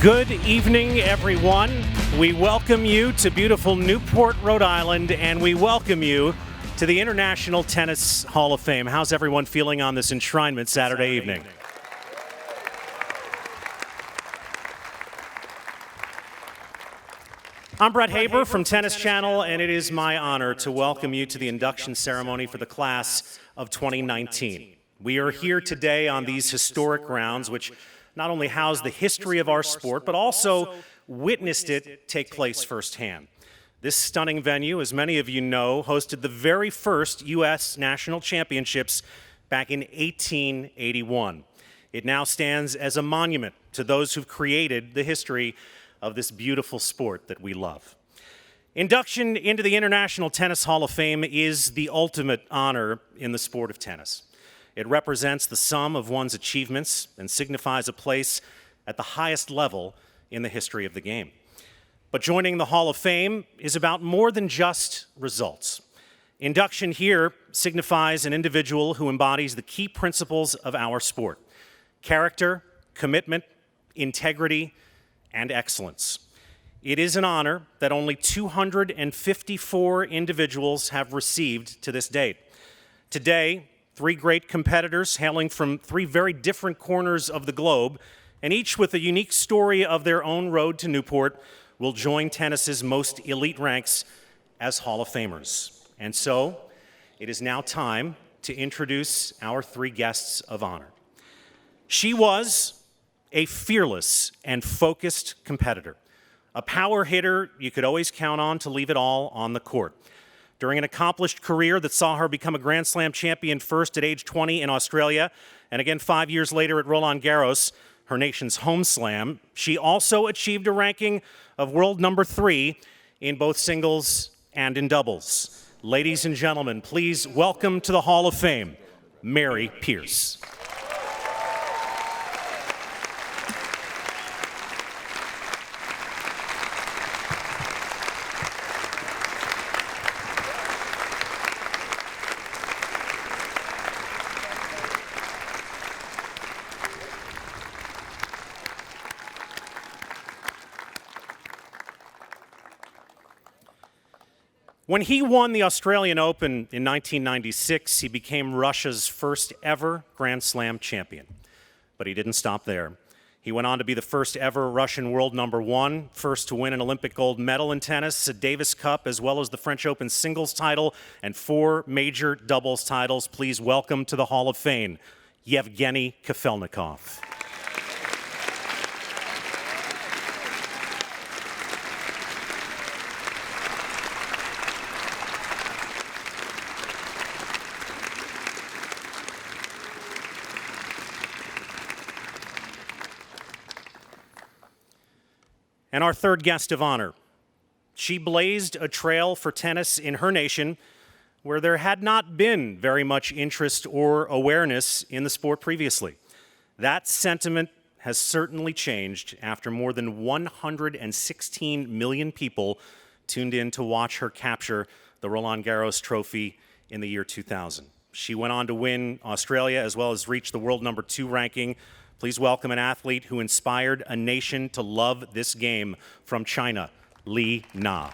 Good evening, everyone. We welcome you to beautiful Newport, Rhode Island, and we welcome you to the International Tennis Hall of Fame. How's everyone feeling on this enshrinement Saturday evening? I'm Brett Haber from Tennis Channel, and it is my honor to welcome you to the induction ceremony for the class of 2019. We are here today on these historic grounds, which not only house the history of our sport, but also witnessed it take place firsthand. This stunning venue, as many of you know, hosted the very first U.S. National Championships back in 1881. It now stands as a monument to those who've created the history of this beautiful sport that we love. Induction into the International Tennis Hall of Fame is the ultimate honor in the sport of tennis. It represents the sum of one's achievements and signifies a place at the highest level in the history of the game. But joining the Hall of Fame is about more than just results. Induction here signifies an individual who embodies the key principles of our sport: character, commitment, integrity, and excellence. It is an honor that only 254 individuals have received to this date. Today, three great competitors hailing from three very different corners of the globe, and each with a unique story of their own road to Newport, will join tennis's most elite ranks as Hall of Famers. And so, it is now time to introduce our three guests of honor. She was a fearless and focused competitor, a power hitter you could always count on to leave it all on the court. During an accomplished career that saw her become a Grand Slam champion first at age 20 in Australia, and again 5 years later at Roland Garros, her nation's home slam, she also achieved a ranking of world number 3 in both singles and in doubles. Ladies and gentlemen, please welcome to the Hall of Fame, Mary Pierce. When he won the Australian Open in 1996, he became Russia's first ever Grand Slam champion. But he didn't stop there. He went on to be the first ever Russian world number 1, first to win an Olympic gold medal in tennis, a Davis Cup, as well as the French Open singles title, and 4 major doubles titles. Please welcome to the Hall of Fame, Yevgeny Kafelnikov. And our third guest of honor. She blazed a trail for tennis in her nation where there had not been very much interest or awareness in the sport previously. That sentiment has certainly changed after more than 116 million people tuned in to watch her capture the Roland Garros trophy in the year 2000. She went on to win Australia as well as reach the world number 2 ranking. Please welcome an athlete who inspired a nation to love this game from China, Li Na.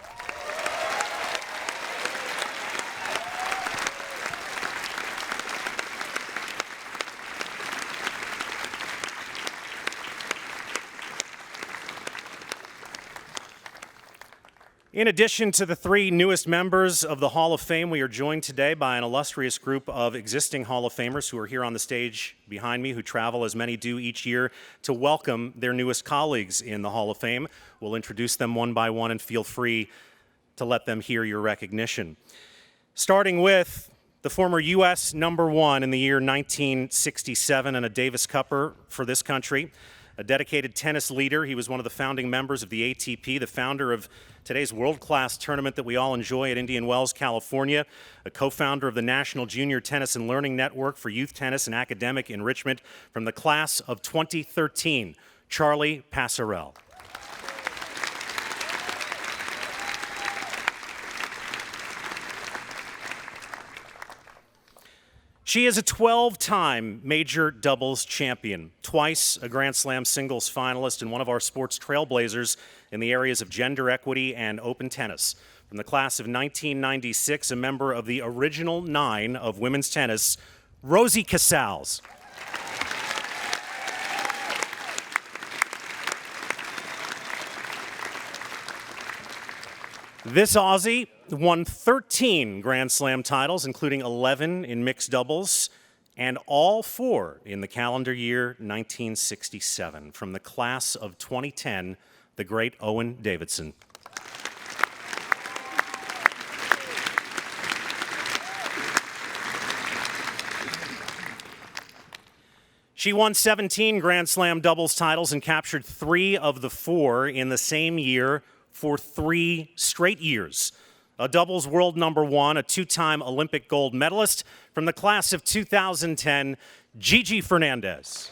In addition to the 3 newest members of the Hall of Fame, we are joined today by an illustrious group of existing Hall of Famers who are here on the stage behind me, who travel, as many do each year, to welcome their newest colleagues in the Hall of Fame. We'll introduce them one by one, and feel free to let them hear your recognition. Starting with the former U.S. number 1 in the year 1967 and a Davis Cupper for this country. A dedicated tennis leader, he was one of the founding members of the ATP, the founder of today's world-class tournament that we all enjoy at Indian Wells, California, a co-founder of the National Junior Tennis and Learning Network for Youth Tennis and Academic Enrichment from the class of 2013, Charlie Passerelle. She is a 12-time major doubles champion, twice a Grand Slam singles finalist, and one of our sport's trailblazers in the areas of gender equity and open tennis. From the class of 1996, a member of the original 9 of women's tennis, Rosie Casals. This Aussie won 13 Grand Slam titles, including 11 in mixed doubles, and all 4 in the calendar year 1967. From the class of 2010, the great Owen Davidson. She won 17 Grand Slam doubles titles and captured 3 of the 4 in the same year for 3 straight years. A doubles world number 1, a 2-time Olympic gold medalist. From the class of 2010, Gigi Fernandes.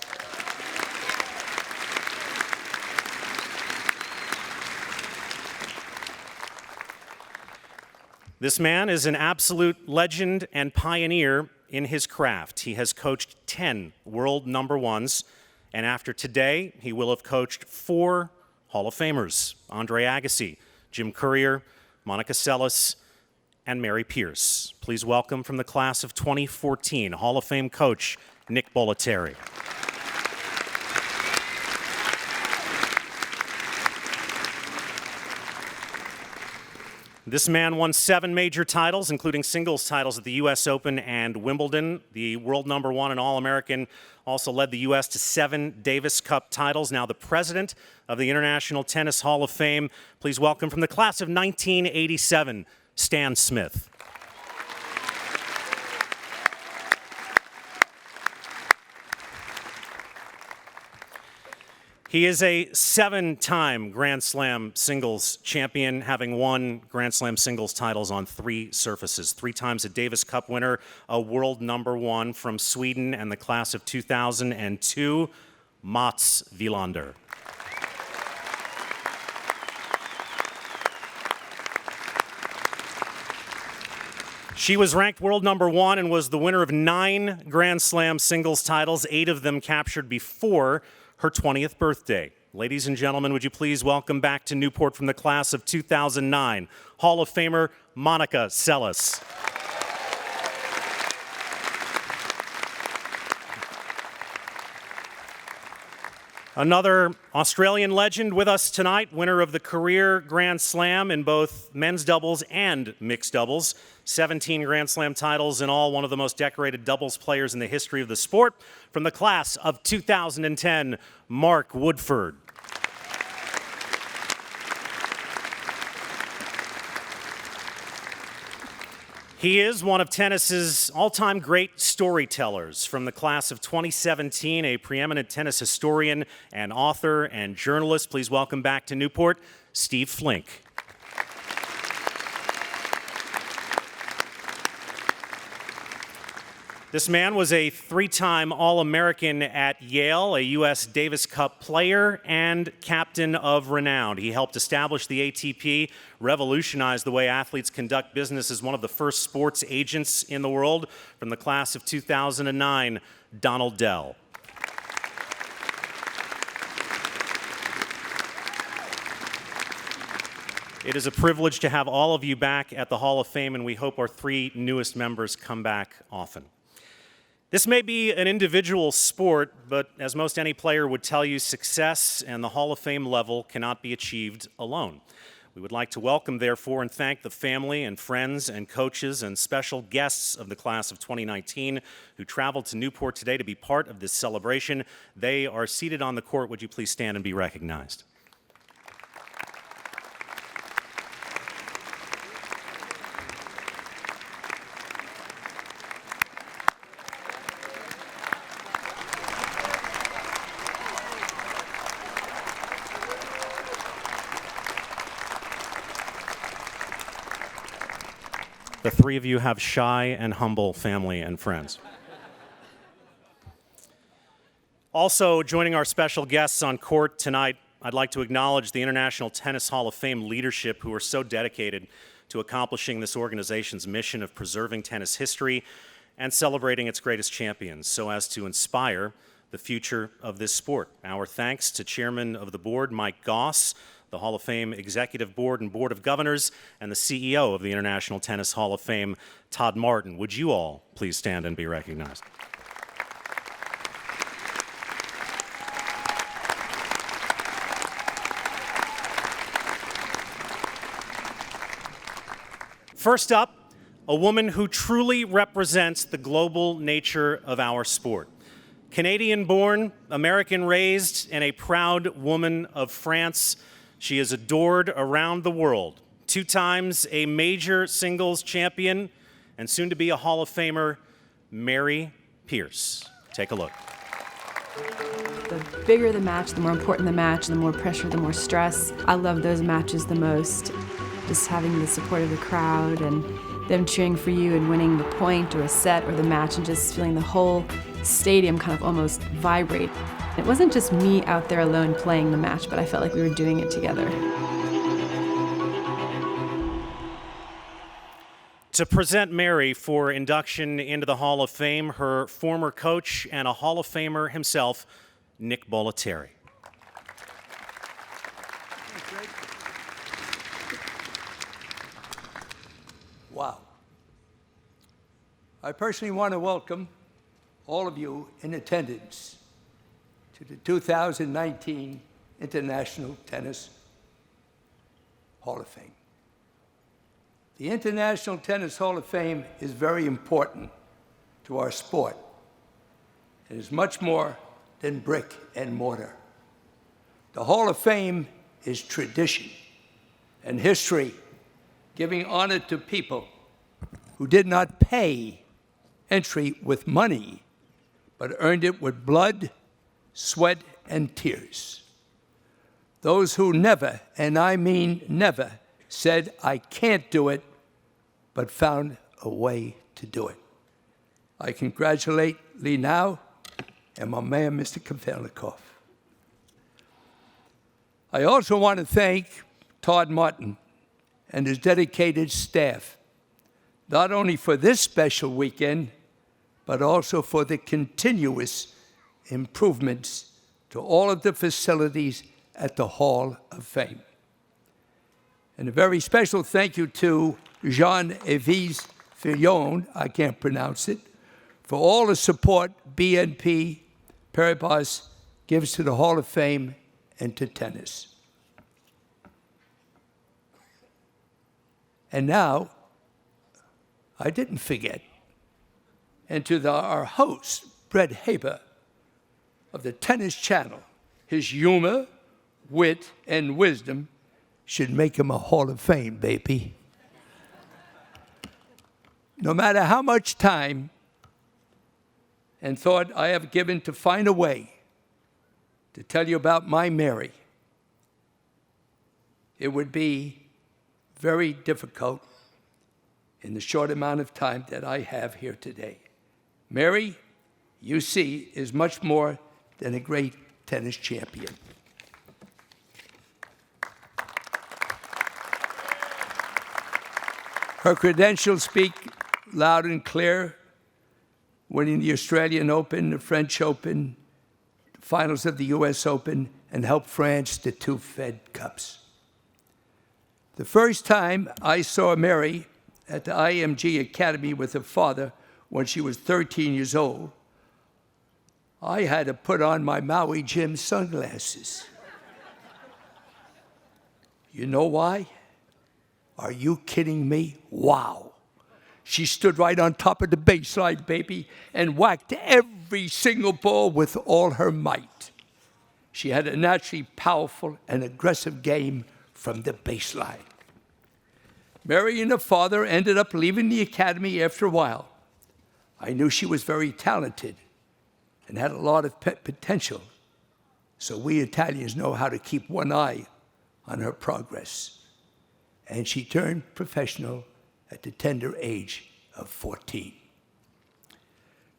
This man is an absolute legend and pioneer in his craft. He has coached 10 world number 1s, and after today, he will have coached 4 Hall of Famers: Andre Agassi, Jim Courier, Monica Seles, and Mary Pierce. Please welcome from the class of 2014, Hall of Fame coach Nick Bollettieri. This man won 7 major titles, including singles titles at the U.S. Open and Wimbledon. The world number 1 and All-American, also led the U.S. to 7 Davis Cup titles. Now the president of the International Tennis Hall of Fame. Please welcome from the class of 1987, Stan Smith. He is a 7-time Grand Slam singles champion, having won Grand Slam singles titles on 3 surfaces. 3 times a Davis Cup winner, a world number 1 from Sweden, and the class of 2002, Mats Wilander. She was ranked world number 1 and was the winner of 9 Grand Slam singles titles, 8 of them captured before her 20th birthday. Ladies and gentlemen, would you please welcome back to Newport from the class of 2009, Hall of Famer Monica Seles. Another Australian legend with us tonight, winner of the career Grand Slam in both men's doubles and mixed doubles. 17 Grand Slam titles in all, one of the most decorated doubles players in the history of the sport. From the class of 2010, Mark Woodford. He is one of tennis's all-time great storytellers. From the class of 2017, a preeminent tennis historian and author and journalist. Please welcome back to Newport, Steve Flink. This man was a 3-time All-American at Yale, a U.S. Davis Cup player and captain of renown. He helped establish the ATP, revolutionized the way athletes conduct business as one of the first sports agents in the world. From the class of 2009, Donald Dell. It is a privilege to have all of you back at the Hall of Fame, and we hope our 3 newest members come back often. This may be an individual sport, but as most any player would tell you, success and the Hall of Fame level cannot be achieved alone. We would like to welcome, therefore, and thank the family and friends and coaches and special guests of the class of 2019 who traveled to Newport today to be part of this celebration. They are seated on the court. Would you please stand and be recognized? The 3 of you have shy and humble family and friends. Also, joining our special guests on court tonight, I'd like to acknowledge the International Tennis Hall of Fame leadership who are so dedicated to accomplishing this organization's mission of preserving tennis history and celebrating its greatest champions so as to inspire the future of this sport. Our thanks to Chairman of the Board, Mike Goss, the Hall of Fame Executive Board and Board of Governors, and the CEO of the International Tennis Hall of Fame, Todd Martin. Would you all please stand and be recognized? First up, a woman who truly represents the global nature of our sport. Canadian-born, American-raised, and a proud woman of France, she is adored around the world. 2 times a major singles champion, and soon to be a Hall of Famer, Mary Pierce. Take a look. The bigger the match, the more important the match, the more pressure, the more stress. I love those matches the most. Just having the support of the crowd and them cheering for you and winning the point or a set or the match and just feeling the whole stadium kind of almost vibrate. It wasn't just me out there alone playing the match, but I felt like we were doing it together. To present Mary for induction into the Hall of Fame, her former coach and a Hall of Famer himself, Nick Bollettieri. Wow. I personally want to welcome all of you in attendance to the 2019 International Tennis Hall of Fame. The International Tennis Hall of Fame is very important to our sport. It is much more than brick and mortar. The Hall of Fame is tradition and history, giving honor to people who did not pay entry with money, but earned it with blood, sweat, and tears. Those who never, and I mean never, said, I can't do it, but found a way to do it. I congratulate Lee Now and my man, Mr. Kafelnikov. I also want to thank Todd Martin and his dedicated staff, not only for this special weekend, but also for the continuous improvements to all of the facilities at the Hall of Fame. And a very special thank you to Jean-Yves Fillon, I can't pronounce it, for all the support BNP Paribas gives to the Hall of Fame and to tennis. And now, I didn't forget, and to our host, Brett Haber, of the Tennis Channel, his humor, wit, and wisdom should make him a Hall of Fame, baby. No matter how much time and thought I have given to find a way to tell you about my Mary, it would be very difficult in the short amount of time that I have here today. Mary, you see, is much more than a great tennis champion. Her credentials speak loud and clear, winning the Australian Open, the French Open, the finals of the US Open, and helped France to 2 Fed Cups. The first time I saw Mary at the IMG Academy with her father when she was 13 years old, I had to put on my Maui Jim sunglasses. You know why? Are you kidding me? Wow. She stood right on top of the baseline, baby, and whacked every single ball with all her might. She had a naturally powerful and aggressive game from the baseline. Mary and her father ended up leaving the academy after a while. I knew she was very talented and had a lot of potential, so we Italians know how to keep one eye on her progress. And she turned professional at the tender age of 14.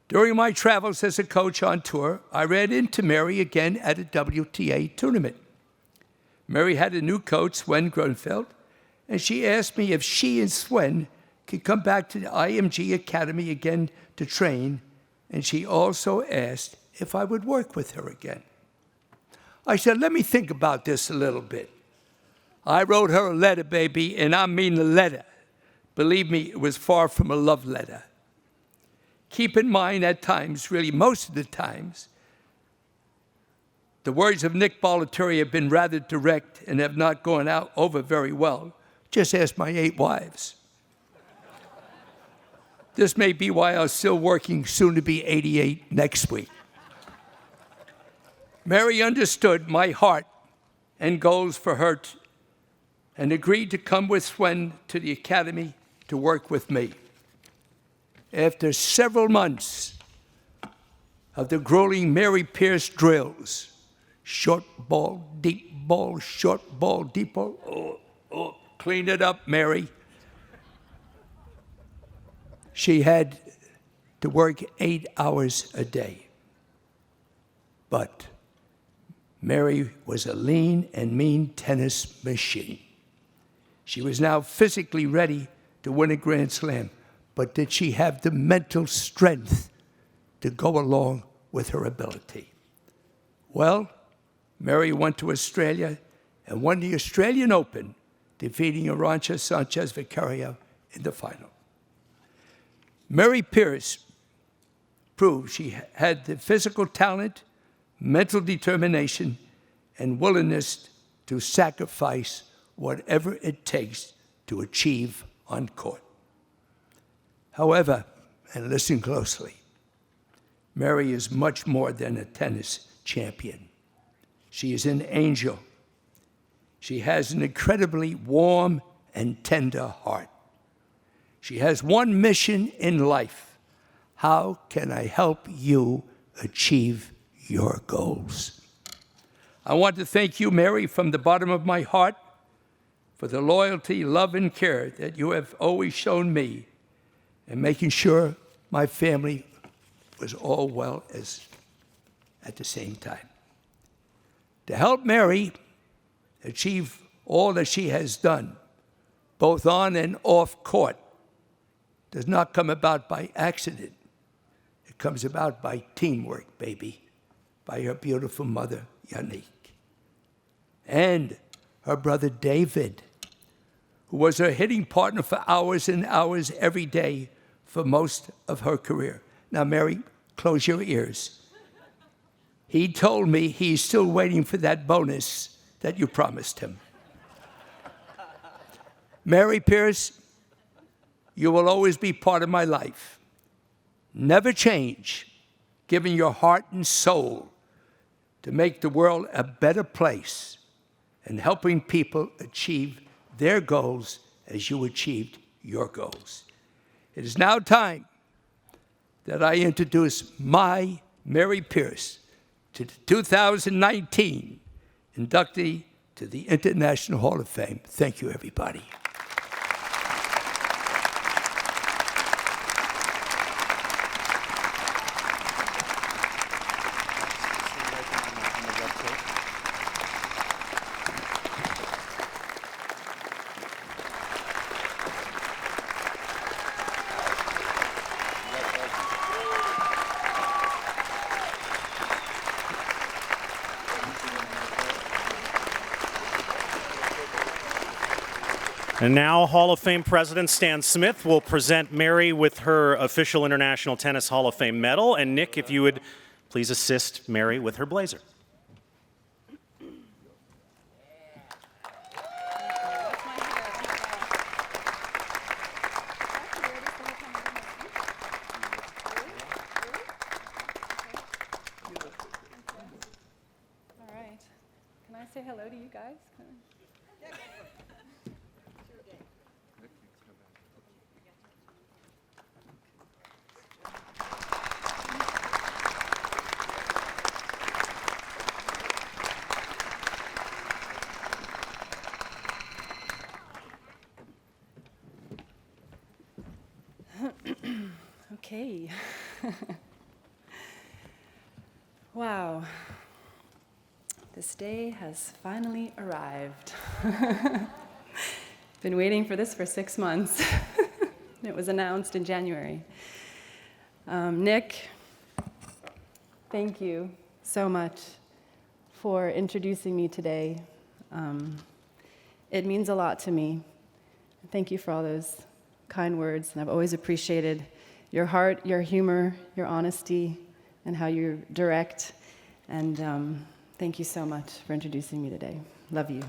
During my travels as a coach on tour, I ran into Mary again at a WTA tournament. Mary had a new coach, Sven Grunfeld, and she asked me if she and Sven could come back to the IMG Academy again to train, and she also asked if I would work with her again. I said, let me think about this a little bit. I wrote her a letter, baby, and I mean a letter. Believe me, it was far from a love letter. Keep in mind at times, really most of the times, the words of Nick Bollettieri have been rather direct and have not gone out over very well. Just ask my 8 wives. This may be why I'm still working, soon to be 88 next week. Mary understood my heart and goals for her and agreed to come with Swen to the academy to work with me. After several months of the grueling Mary Pierce drills, short ball, deep ball, short ball, deep ball, clean it up, Mary. She had to work 8 hours a day. But Mary was a lean and mean tennis machine. She was now physically ready to win a Grand Slam, but did she have the mental strength to go along with her ability? Well, Mary went to Australia and won the Australian Open, defeating Arantxa Sanchez Vicario in the final. Mary Pierce proved she had the physical talent, mental determination, and willingness to sacrifice whatever it takes to achieve on court. However, and listen closely, Mary is much more than a tennis champion. She is an angel. She has an incredibly warm and tender heart. She has one mission in life. How can I help you achieve your goals? I want to thank you, Mary, from the bottom of my heart for the loyalty, love, and care that you have always shown me in making sure my family was all well as at the same time. To help Mary achieve all that she has done, both on and off court, does not come about by accident. It comes about by teamwork, baby, by her beautiful mother, Yannick, and her brother David, who was her hitting partner for hours and hours every day for most of her career. Now, Mary, close your ears. He told me he's still waiting for that bonus that you promised him. Mary Pierce, you will always be part of my life. Never change, giving your heart and soul to make the world a better place and helping people achieve their goals as you achieved your goals. It is now time that I introduce my Mary Pierce to the 2019 inductee to the International Hall of Fame. Thank you, everybody. And now, Hall of Fame President Stan Smith will present Mary with her official International Tennis Hall of Fame medal. And Nick, if you would please assist Mary with her blazer. All right. Can I say hello to you guys? Okay. Wow. This day has finally arrived. Been waiting for this for 6 months. It was announced in January. Nick, thank you so much for introducing me today. It means a lot to me. Thank you for all those kind words, and I've always appreciated your heart, your humor, your honesty, and how you're direct. And thank you so much for introducing me today. Love you.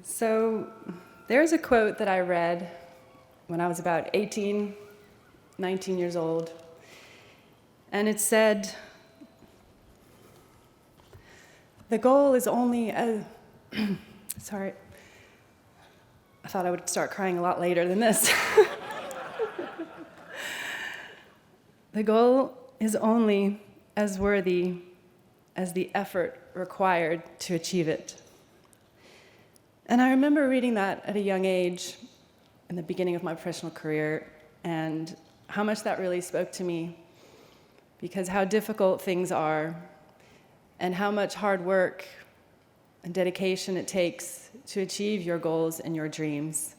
So there's a quote that I read when I was about 18, 19 years old, and it said, "The goal is only a..." Sorry, I thought I would start crying a lot later than this. "The goal is only as worthy as the effort required to achieve it." And I remember reading that at a young age, in the beginning of my professional career, and how much that really spoke to me, because how difficult things are, and how much hard work and dedication it takes to achieve your goals and your dreams.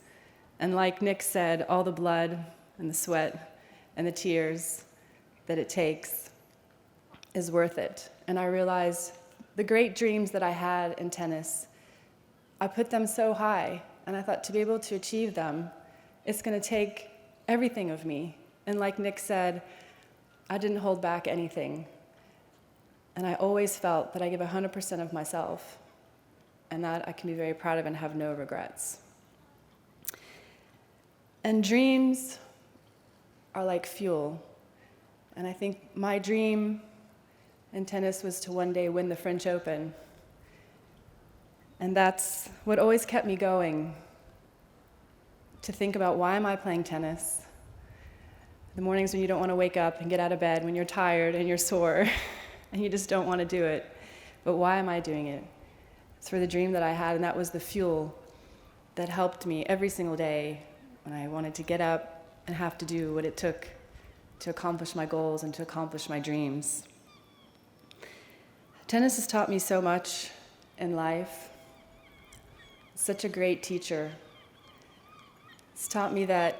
And like Nick said, all the blood and the sweat and the tears that it takes is worth it. And I realized the great dreams that I had in tennis, I put them so high, and I thought to be able to achieve them, it's going to take everything of me. And like Nick said, I didn't hold back anything. And I always felt that I give 100% of myself, and that I can be very proud of and have no regrets. And dreams are like fuel. And I think my dream in tennis was to one day win the French Open. And that's what always kept me going, to think about, why am I playing tennis? The mornings when you don't want to wake up and get out of bed, when you're tired and you're sore and you just don't want to do it. But why am I doing it? It's for the dream that I had, and that was the fuel that helped me every single day when I wanted to get up and have to do what it took to accomplish my goals and to accomplish my dreams. Tennis has taught me so much in life. It's such a great teacher. It's taught me that,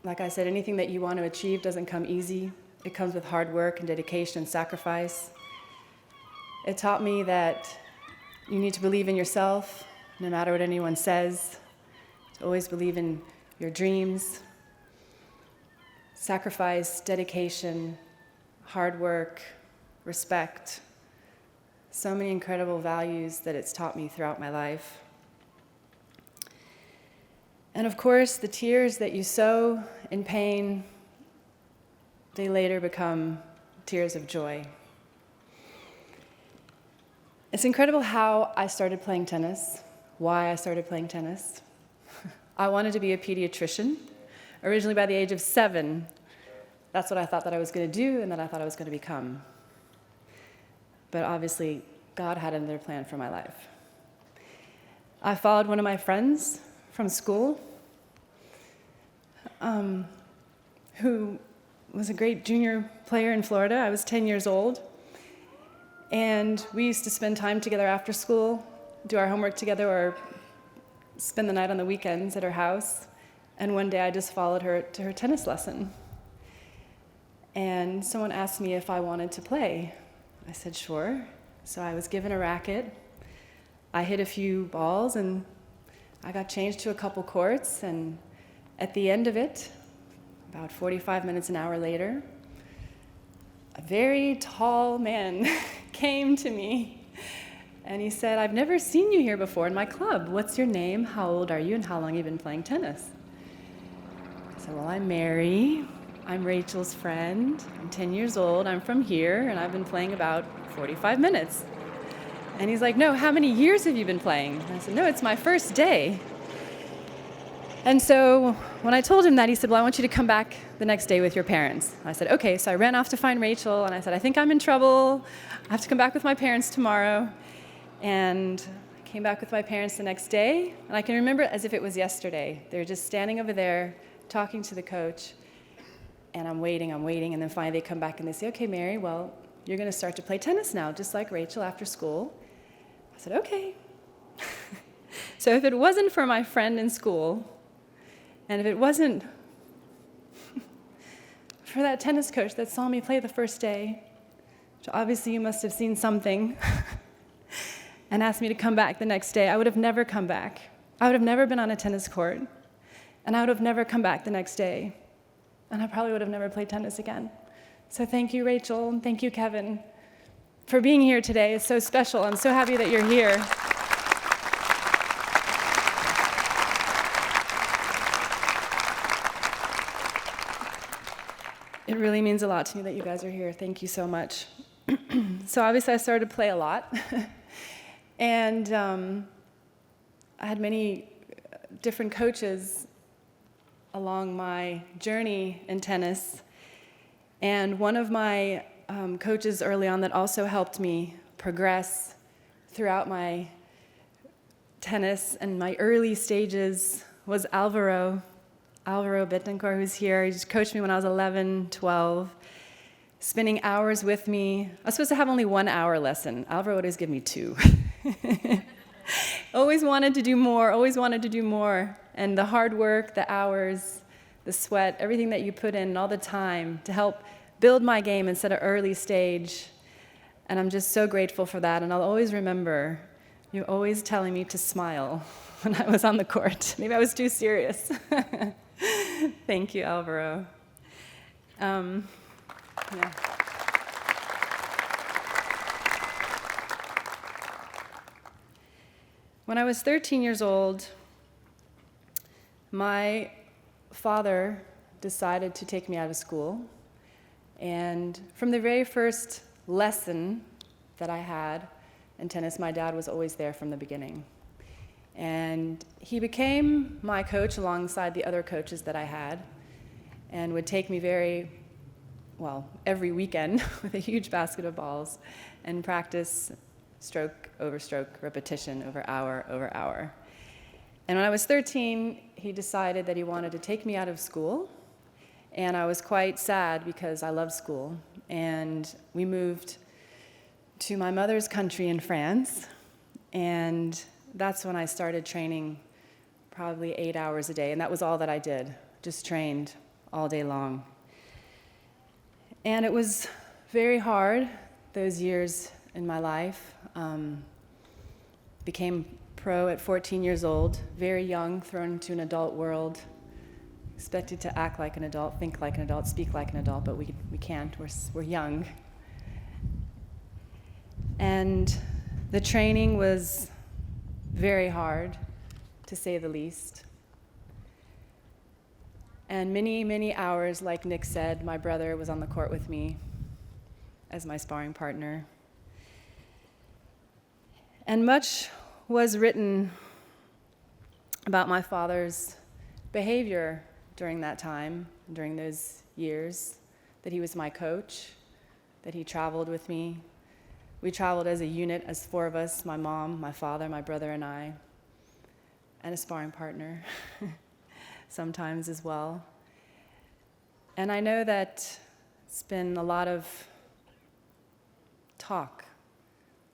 like I said, anything that you want to achieve doesn't come easy. It comes with hard work and dedication and sacrifice. It taught me that you need to believe in yourself, no matter what anyone says. To always believe in your dreams. Sacrifice, dedication, hard work, respect. So many incredible values that it's taught me throughout my life. And of course, the tears that you sow in pain, they later become tears of joy. It's incredible how I started playing tennis, why I started playing tennis. I wanted to be a pediatrician, originally by the age of 7. That's what I thought that I was going to do and that I thought I was going to become. But obviously, God had another plan for my life. I followed one of my friends from school, who was a great junior player in Florida. I was 10 years old. And we used to spend time together after school, do our homework together, or spend the night on the weekends at her house. And one day I just followed her to her tennis lesson. And someone asked me if I wanted to play. I said, sure. So I was given a racket. I hit a few balls, and I got changed to a couple courts. And at the end of it, about 45 minutes, an hour later, a very tall man came to me, and he said, I've never seen you here before in my club. What's your name? How old are you? And how long have you been playing tennis? I said, well, I'm Mary. I'm Rachel's friend. I'm 10 years old. I'm from here, and I've been playing about 45 minutes. And he's like, no, how many years have you been playing? And I said, no, it's my first day. And so when I told him that, he said, well, I want you to come back the next day with your parents. I said, okay. So I ran off to find Rachel, and I said, I think I'm in trouble. I have to come back with my parents tomorrow. And I came back with my parents the next day, and I can remember it as if it was yesterday. They were just standing over there talking to the coach, and I'm waiting, and then finally they come back and they say, okay, Mary, well, you're going to start to play tennis now, just like Rachel after school. I I said, okay. So if it wasn't for my friend in school, and if it wasn't for that tennis coach that saw me play the first day, which obviously you must have seen something, and asked me to come back the next day, I would have never come back. I would have never been on a tennis court, and I would have never come back the next day, and I probably would have never played tennis again. So thank you, Rachel, and thank you, Kevin, for being here today. It's so special. I'm so happy that you're here. It really means a lot to me that you guys are here. Thank you so much. So obviously I started to play a lot. And I had many different coaches along my journey in tennis. And one of my coaches early on that also helped me progress throughout my tennis and my early stages was Alvaro Bittencourt, who's here. He just coached me when I was 11, 12, spending hours with me. I was supposed to have only 1 hour lesson. Alvaro would always give me 2. Always wanted to do more, always wanted to do more. And the hard work, the hours, the sweat, everything that you put in, all the time to help build my game in such an early stage. And I'm just so grateful for that. And I'll always remember you always telling me to smile when I was on the court. Maybe I was too serious. Thank you, Alvaro. Yeah. When I was 13 years old, my father decided to take me out of school. And from the very first lesson that I had in tennis, my dad was always there from the beginning. And he became my coach alongside the other coaches that I had and would take me every weekend with a huge basket of balls and practice stroke over stroke, repetition over hour. And when I was 13, he decided that he wanted to take me out of school. And I was quite sad because I love school. And we moved to my mother's country in France. And that's when I started training probably 8 hours a day. And that was all that I did, just trained all day long. And it was very hard, those years in my life. Became pro at 14 years old, very young, thrown into an adult world, expected to act like an adult, think like an adult, speak like an adult, but we can't, we're young. And the training was very hard, to say the least. And many, many hours, like Nick said, my brother was on the court with me as my sparring partner. And much was written about my father's behavior during that time, during those years, that he was my coach, that he traveled with me. We traveled as a unit, as 4 of us, my mom, my father, my brother, and I, and a sparring partner sometimes as well. And I know that it's been a lot of talk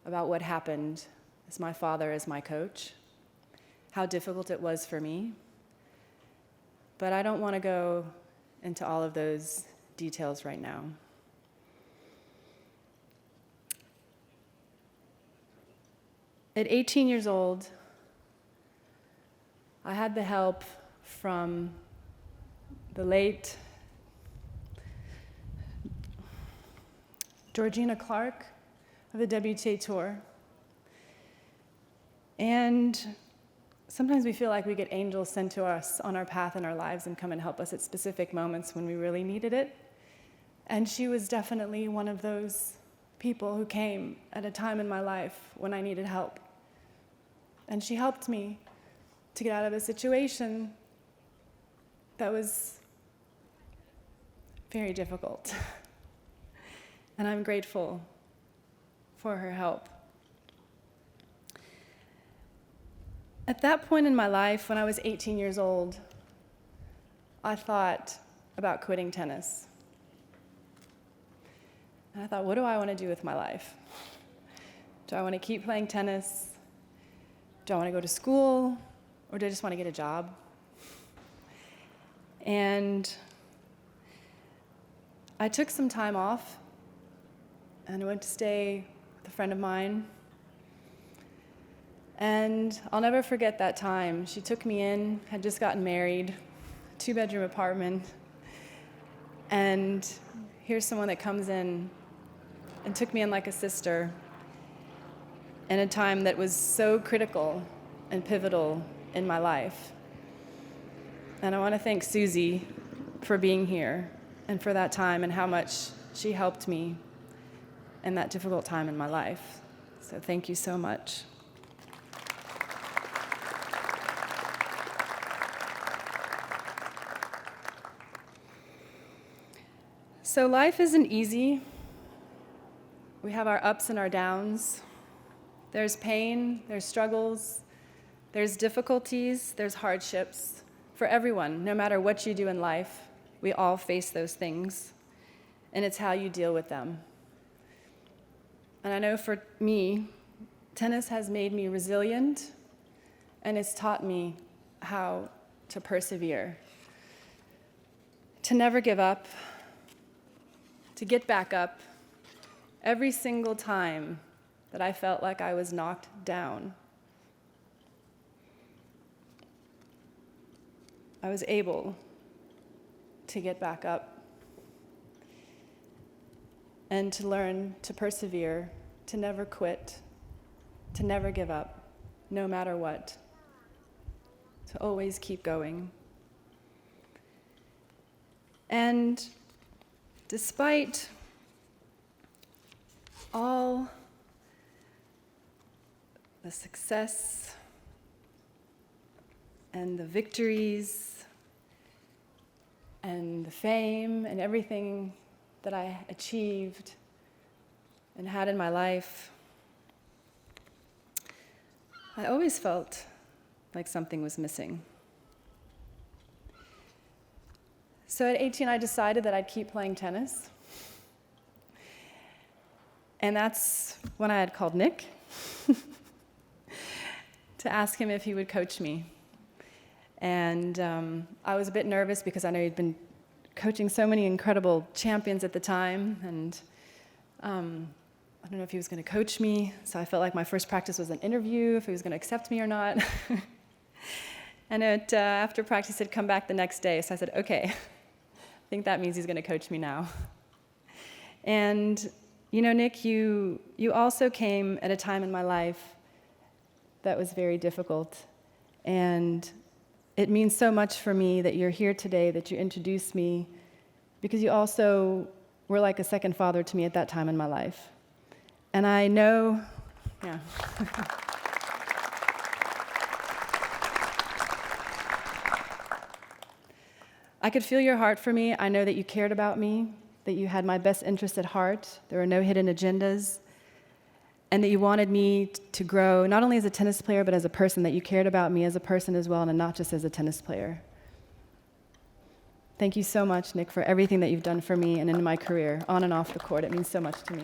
about what happened as my father as my coach, how difficult it was for me. But I don't want to go into all of those details right now. At 18 years old, I had the help from the late Georgina Clark of the WTA Tour. And sometimes we feel like we get angels sent to us on our path in our lives and come and help us at specific moments when we really needed it. And she was definitely one of those people who came at a time in my life when I needed help. And she helped me to get out of a situation that was very difficult. And I'm grateful for her help. At that point in my life, when I was 18 years old, I thought about quitting tennis. And I thought, what do I want to do with my life? Do I want to keep playing tennis? do I want to go to school, or do I just want to get a job? And I took some time off, and I went to stay with a friend of mine. And I'll never forget that time. She took me in, had just gotten married, 2-bedroom apartment, and here's someone that comes in and took me in like a sister in a time that was so critical and pivotal in my life. And I want to thank Susie for being here and for that time and how much she helped me in that difficult time in my life. So thank you so much. So life isn't easy. We have our ups and our downs. There's pain, there's struggles, there's difficulties, there's hardships. For everyone, no matter what you do in life, we all face those things, and it's how you deal with them. And I know for me, tennis has made me resilient, and it's taught me how to persevere, to never give up, to get back up every single time that I felt like I was knocked down. I was able to get back up and to learn to persevere, to never quit, to never give up, no matter what, to always keep going. And despite all the success and the victories and the fame and everything that I achieved and had in my life, I always felt like something was missing. So at 18, I decided that I'd keep playing tennis. And that's when I had called Nick to ask him if he would coach me. And I was a bit nervous because I know he'd been coaching so many incredible champions at the time, and I don't know if he was going to coach me, so I felt like my first practice was an interview, if he was going to accept me or not. And after practice, he'd come back the next day, so I said, okay, I think that means he's going to coach me now. And you know, Nick, you also came at a time in my life that was very difficult, and it means so much for me that you're here today, that you introduced me, because you also were like a second father to me at that time in my life. And I know, yeah. I could feel your heart for me. I know that you cared about me, that you had my best interest at heart. There were no hidden agendas. And that you wanted me to grow, not only as a tennis player, but as a person, that you cared about me as a person as well, and not just as a tennis player. Thank you so much, Nick, for everything that you've done for me and in my career, on and off the court. It means so much to me.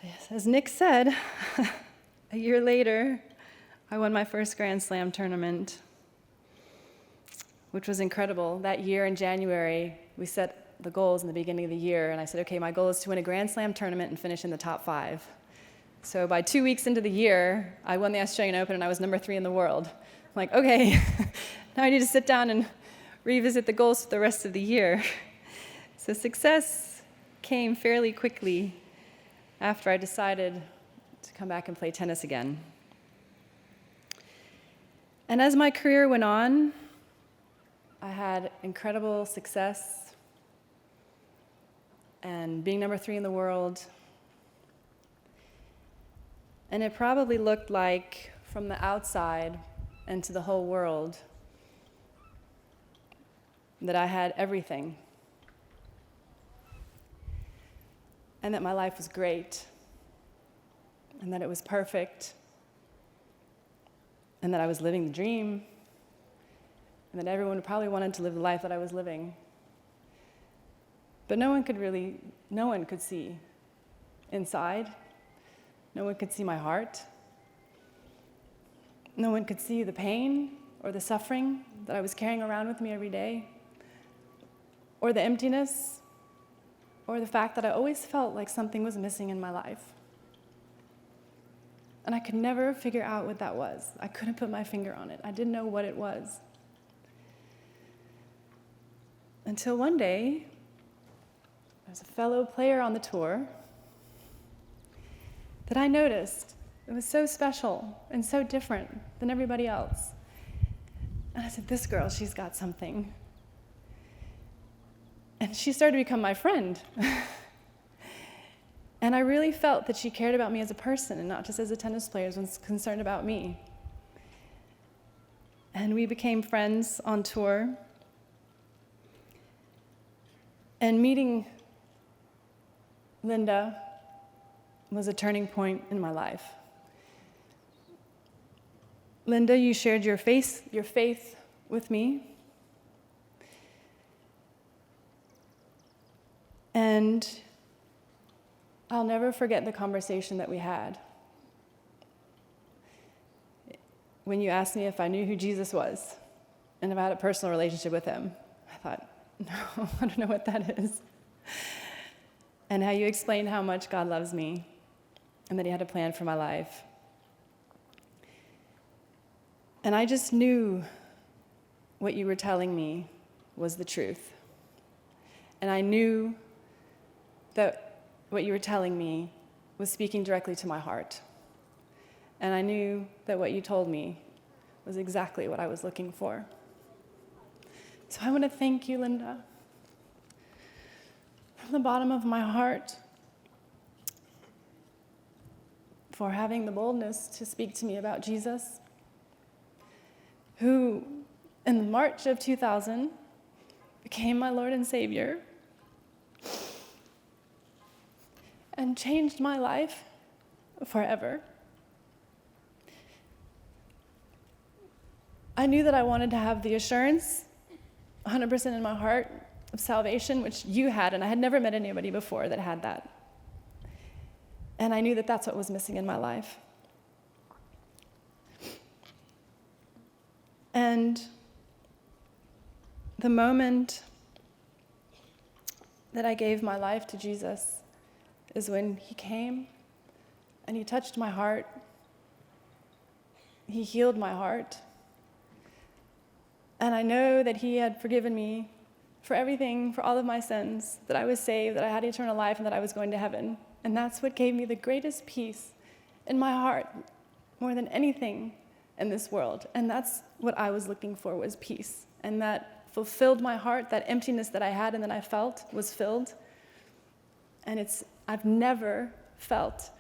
Yes, as Nick said, a year later, I won my first Grand Slam tournament, which was incredible. That year in January, we set the goals in the beginning of the year, and I said, okay, my goal is to win a Grand Slam tournament and finish in the top 5. So by 2 weeks into the year, I won the Australian Open, and I was number 3 in the world. I'm like, okay, now I need to sit down and revisit the goals for the rest of the year. So success came fairly quickly after I decided to come back and play tennis again. And as my career went on, I had incredible success and being number 3 in the world. And it probably looked like, from the outside and to the whole world, that I had everything. And that my life was great. And that it was perfect. And that I was living the dream. And that everyone probably wanted to live the life that I was living. But no one could see inside. No one could see my heart. No one could see the pain or the suffering that I was carrying around with me every day, or the emptiness, or the fact that I always felt like something was missing in my life. And I could never figure out what that was. I couldn't put my finger on it. I didn't know what it was. Until one day, there was a fellow player on the tour that I noticed. It was so special and so different than everybody else. And I said, this girl, she's got something. And she started to become my friend. And I really felt that she cared about me as a person and not just as a tennis player, was concerned about me. And we became friends on tour. And meeting Linda was a turning point in my life. Linda, you shared your faith with me. And I'll never forget the conversation that we had. When you asked me if I knew who Jesus was and if I had a personal relationship with him, I thought, no, I don't know what that is. And how you explained how much God loves me and that he had a plan for my life. And I just knew what you were telling me was the truth. And I knew that what you were telling me was speaking directly to my heart. And I knew that what you told me was exactly what I was looking for. So I want to thank you, Linda, from the bottom of my heart, for having the boldness to speak to me about Jesus, who in March of 2000 became my Lord and Savior and changed my life forever. I knew that I wanted to have the assurance, 100% in my heart, of salvation, which you had, and I had never met anybody before that had that. And I knew that that's what was missing in my life. And the moment that I gave my life to Jesus is when he came and he touched my heart. He healed my heart. And I know that he had forgiven me for everything, for all of my sins, that I was saved, that I had eternal life, and that I was going to heaven. And that's what gave me the greatest peace in my heart, more than anything in this world. And that's what I was looking for, was peace. And that fulfilled my heart. That emptiness that I had and that I felt was filled. And I've never felt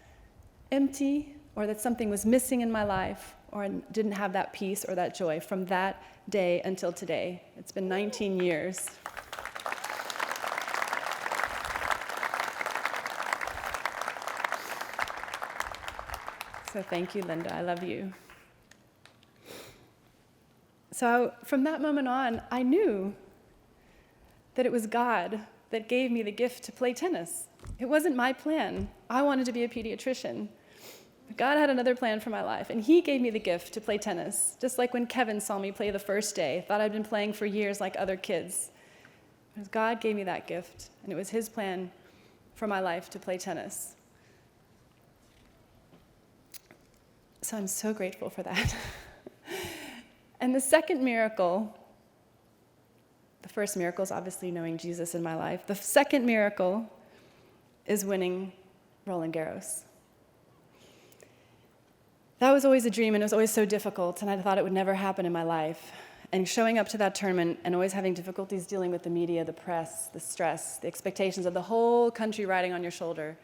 empty or that something was missing in my life or didn't have that peace or that joy from that day until today. It's been 19 years. So thank you, Linda. I love you. So from that moment on, I knew that it was God that gave me the gift to play tennis. It wasn't my plan. I wanted to be a pediatrician. But God had another plan for my life, and he gave me the gift to play tennis, just like when Kevin saw me play the first day, thought I'd been playing for years like other kids. Because God gave me that gift, and it was his plan for my life to play tennis. So I'm so grateful for that. And the second miracle, the first miracle is obviously knowing Jesus in my life. The second miracle is winning Roland Garros. That was always a dream, and it was always so difficult, and I thought it would never happen in my life. And showing up to that tournament and always having difficulties dealing with the media, the press, the stress, the expectations of the whole country riding on your shoulder,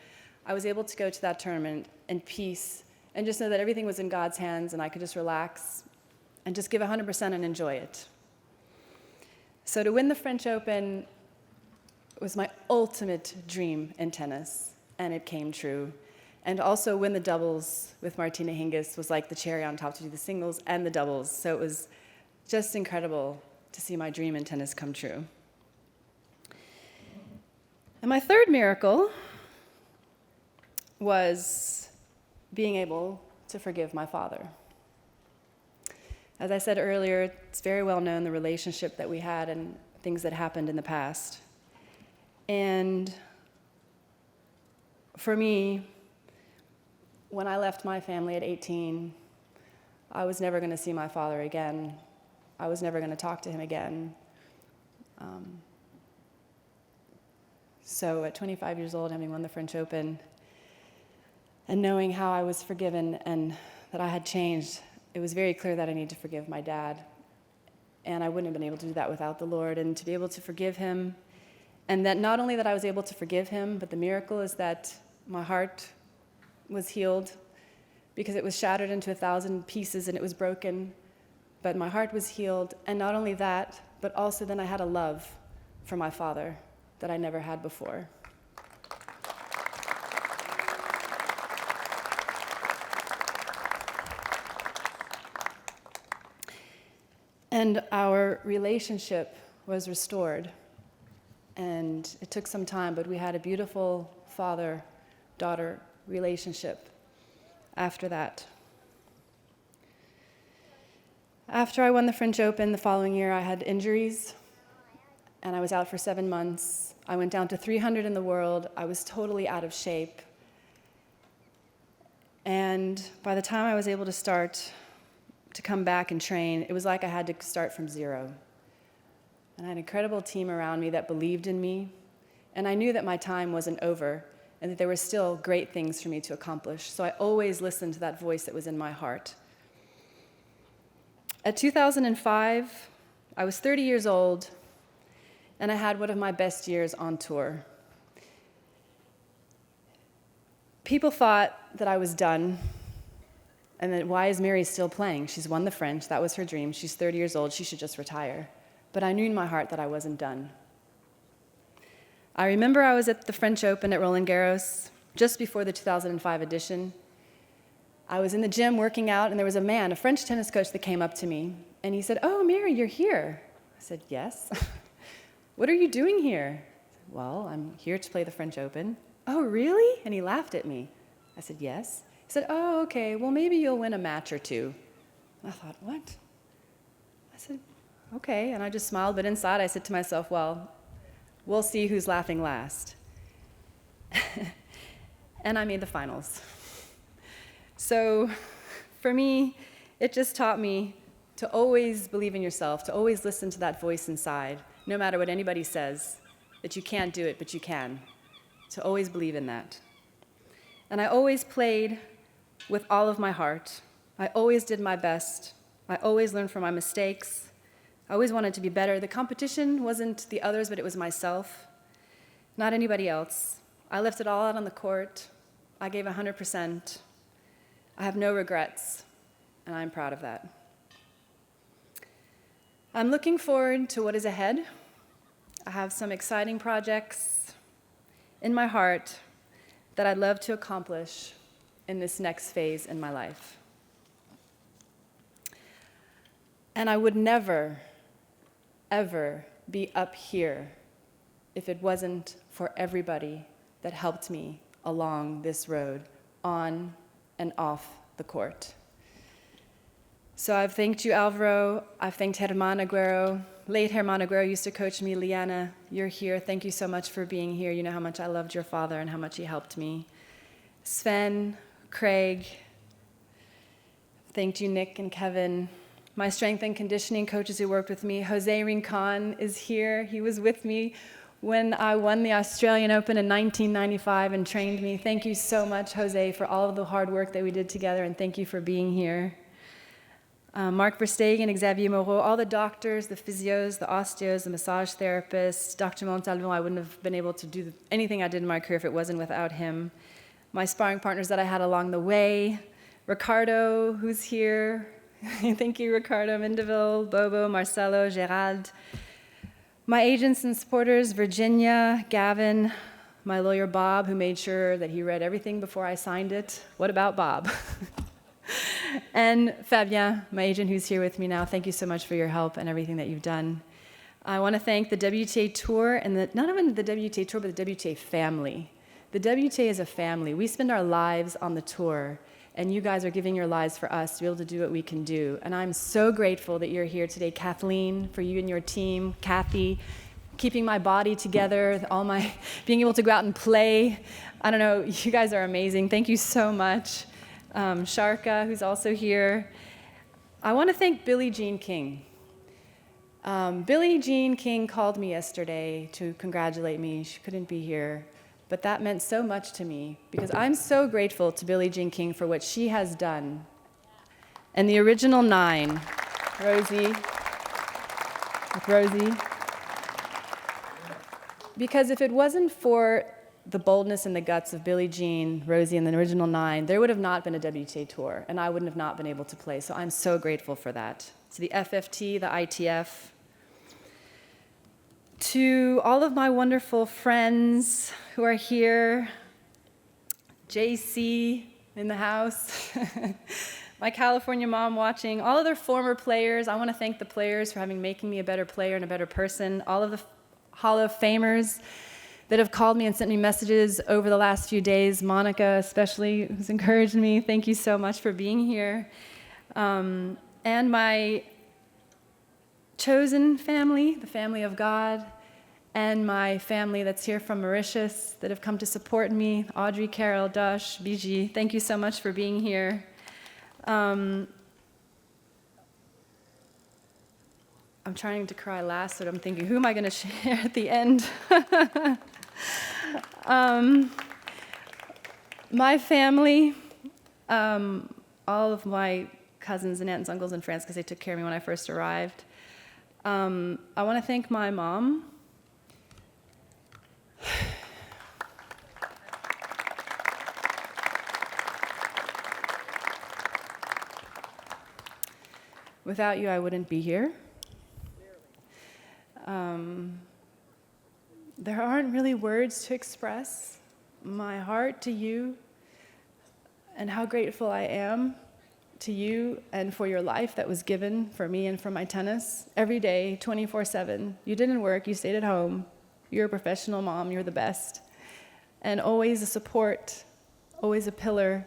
I was able to go to that tournament in peace and just know that everything was in God's hands and I could just relax and just give 100% and enjoy it. So to win the French Open was my ultimate dream in tennis, and it came true. And also win the doubles with Martina Hingis was like the cherry on top to do the singles and the doubles. So it was just incredible to see my dream in tennis come true. And my third miracle was being able to forgive my father. As I said earlier, it's very well known the relationship that we had and things that happened in the past. And for me, when I left my family at 18, I was never going to see my father again. I was never going to talk to him again. So at 25 years old, having won the French Open, and knowing how I was forgiven and that I had changed, it was very clear that I needed to forgive my dad. And I wouldn't have been able to do that without the Lord. And to be able to forgive him, and that not only that I was able to forgive him, but the miracle is that my heart was healed, because it was shattered into 1,000 pieces and it was broken. But my heart was healed. And not only that, but also then I had a love for my father that I never had before. And our relationship was restored. And it took some time, but we had a beautiful father-daughter relationship after that. After I won the French Open the following year, I had injuries, and I was out for 7 months. I went down to 300 in the world. I was totally out of shape. And by the time I was able to start to come back and train, it was like I had to start from zero. And I had an incredible team around me that believed in me, and I knew that my time wasn't over and that there were still great things for me to accomplish. So I always listened to that voice that was in my heart. At 2005, I was 30 years old, and I had one of my best years on tour. People thought that I was done, and that why is Mary still playing? She's won the French, that was her dream. She's 30 years old, she should just retire. But I knew in my heart that I wasn't done. I remember I was at the French Open at Roland Garros, just before the 2005 edition. I was in the gym working out, and there was a man, a French tennis coach, that came up to me, and he said, "Oh, Mary, you're here." I said, "Yes." "What are you doing here?" I said, "Well, I'm here to play the French Open." "Oh, really?" And he laughed at me. I said, "Yes." He said, "Oh, okay, well, maybe you'll win a match or two." And I thought, what? I said, okay, and I just smiled, but inside I said to myself, well, we'll see who's laughing last. And I made the finals. So for me, it just taught me to always believe in yourself, to always listen to that voice inside, no matter what anybody says, that you can't do it, but you can, to always believe in that. And I always played with all of my heart. I always did my best. I always learned from my mistakes. I always wanted to be better. The competition wasn't the others, but it was myself, not anybody else. I left it all out on the court. I gave 100%. I have no regrets, and I'm proud of that. I'm looking forward to what is ahead. I have some exciting projects in my heart that I'd love to accomplish in this next phase in my life. And I would never, ever be up here if it wasn't for everybody that helped me along this road, on and off the court. So I've thanked you, Alvaro. I've thanked Germán Aguero. Late Germán Aguero used to coach me. Liana, you're here. Thank you so much for being here. You know how much I loved your father and how much he helped me. Sven, Craig, thanked you, Nick and Kevin. My strength and conditioning coaches who worked with me. Jose Rincon is here. He was with me when I won the Australian Open in 1995 and trained me. Thank you so much, Jose, for all of the hard work that we did together, and thank you for being here. Mark Verstegen, Xavier Moreau, all the doctors, the physios, the osteos, the massage therapists, Dr. Montalvon. I wouldn't have been able to do anything I did in my career if it wasn't without him. My sparring partners that I had along the way, Ricardo, who's here. Thank you, Ricardo Mendeville, Bobo, Marcelo, Gerald. My agents and supporters, Virginia, Gavin, my lawyer, Bob, who made sure that he read everything before I signed it. What about Bob? And Fabien, my agent who's here with me now, thank you so much for your help and everything that you've done. I want to thank the WTA Tour and not even the WTA Tour, but the WTA family. The WTA is a family. We spend our lives on the tour, and you guys are giving your lives for us to be able to do what we can do. And I'm so grateful that you're here today, Kathleen, for you and your team, Kathy, keeping my body together, being able to go out and play. I don't know, you guys are amazing. Thank you so much. Sharka, who's also here. I want to thank Billie Jean King. Billie Jean King called me yesterday to congratulate me. She couldn't be here, but that meant so much to me because I'm so grateful to Billie Jean King for what she has done. And the original 9, Rosie, because if it wasn't for the boldness and the guts of Billie Jean, Rosie, and the original 9, there would have not been a WTA Tour, and I wouldn't have not been able to play. So I'm so grateful for that. To the FFT, the ITF, to all of my wonderful friends who are here, JC in the house, my California mom watching, all other former players. I want to thank the players for making me a better player and a better person, all of the Hall of Famers that have called me and sent me messages over the last few days, Monica especially, who's encouraged me. Thank you so much for being here. And my chosen family, the family of God, and my family that's here from Mauritius that have come to support me, Audrey, Carol, Dash, Gigi, thank you so much for being here. I'm trying to cry last, so I'm thinking, who am I going to share at the end? My family, all of my cousins and aunts and uncles in France, because they took care of me when I first arrived. I want to thank my mom. Without you, I wouldn't be here. There aren't really words to express my heart to you and how grateful I am to you and for your life that was given for me and for my tennis every day, 24/7. You didn't work, you stayed at home. You're a professional mom, you're the best. And always a support, always a pillar,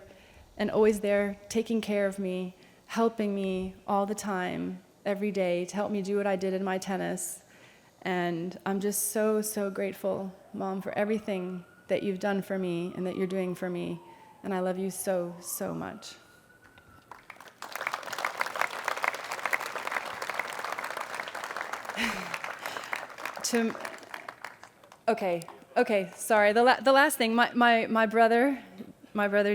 and always there taking care of me, helping me all the time, every day, to help me do what I did in my tennis. And I'm just so, so grateful, Mom, for everything that you've done for me and that you're doing for me. And I love you so, so much. Okay, sorry. The last thing, my brother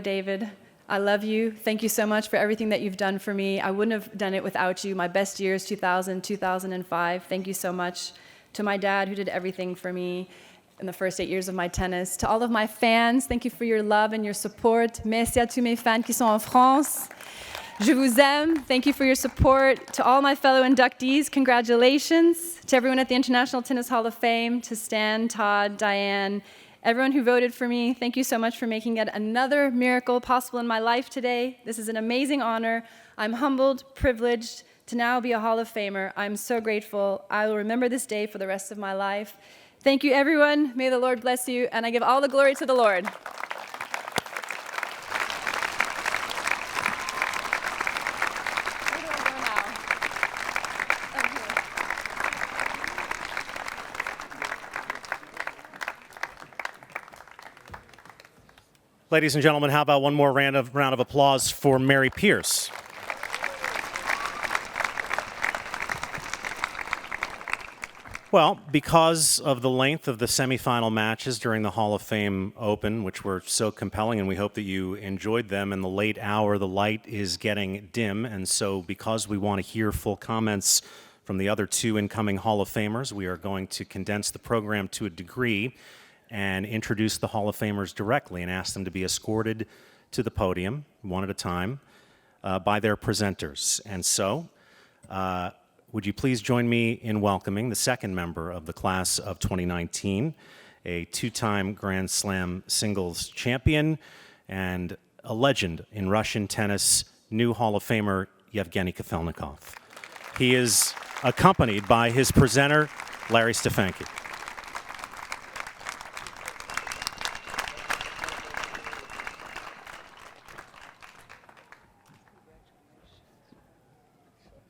David, I love you. Thank you so much for everything that you've done for me. I wouldn't have done it without you. My best years, 2000, 2005. Thank you so much. To my dad, who did everything for me in the first 8 years of my tennis. To all of my fans, thank you for your love and your support. Merci à tous mes fans qui sont en France. Je vous aime. Thank you for your support. To all my fellow inductees, congratulations. To everyone at the International Tennis Hall of Fame, to Stan, Todd, Diane, everyone who voted for me, thank you so much for making yet another miracle possible in my life today. This is an amazing honor. I'm humbled, privileged to now be a Hall of Famer. I'm so grateful. I will remember this day for the rest of my life. Thank you, everyone. May the Lord bless you, and I give all the glory to the Lord. Ladies and gentlemen, how about one more round of applause for Mary Pierce? Well, because of the length of the semifinal matches during the Hall of Fame Open, which were so compelling, and we hope that you enjoyed them, in the late hour, the light is getting dim, and so because we want to hear full comments from the other two incoming Hall of Famers, we are going to condense the program to a degree and introduce the Hall of Famers directly and ask them to be escorted to the podium, one at a time, by their presenters. And so, would you please join me in welcoming the second member of the class of 2019, a two-time Grand Slam singles champion and a legend in Russian tennis, new Hall of Famer Yevgeny Kafelnikov. He is accompanied by his presenter, Larry Stefanki.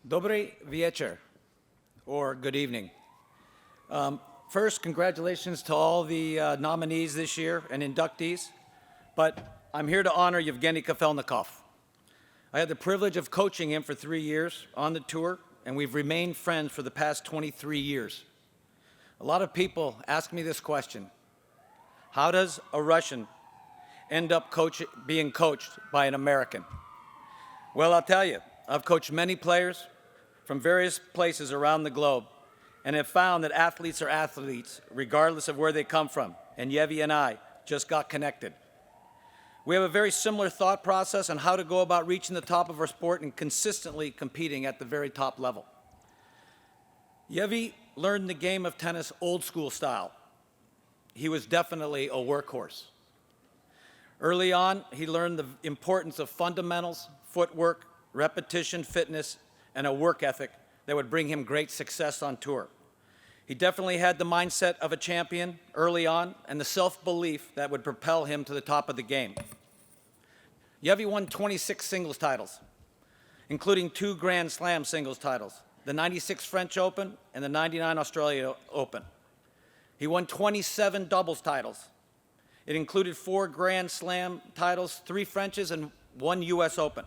Dobry wieczór, or good evening. First, congratulations to all the nominees this year and inductees, but I'm here to honor Yevgeny Kafelnikov. I had the privilege of coaching him for 3 years on the tour, and we've remained friends for the past 23 years. A lot of people ask me this question: how does a Russian end up being coached by an American? Well, I'll tell you, I've coached many players from various places around the globe and have found that athletes are athletes regardless of where they come from, and Yevy and I just got connected. We have a very similar thought process on how to go about reaching the top of our sport and consistently competing at the very top level. Yevy learned the game of tennis old school style. He was definitely a workhorse. Early on, he learned the importance of fundamentals, footwork, repetition, fitness, and a work ethic that would bring him great success on tour. He definitely had the mindset of a champion early on and the self-belief that would propel him to the top of the game. Yevy won 26 singles titles, including 2 Grand Slam singles titles, the '96 French Open and the '99 Australia Open. He won 27 doubles titles. It included 4 Grand Slam titles, 3 Frenches, and 1 US Open.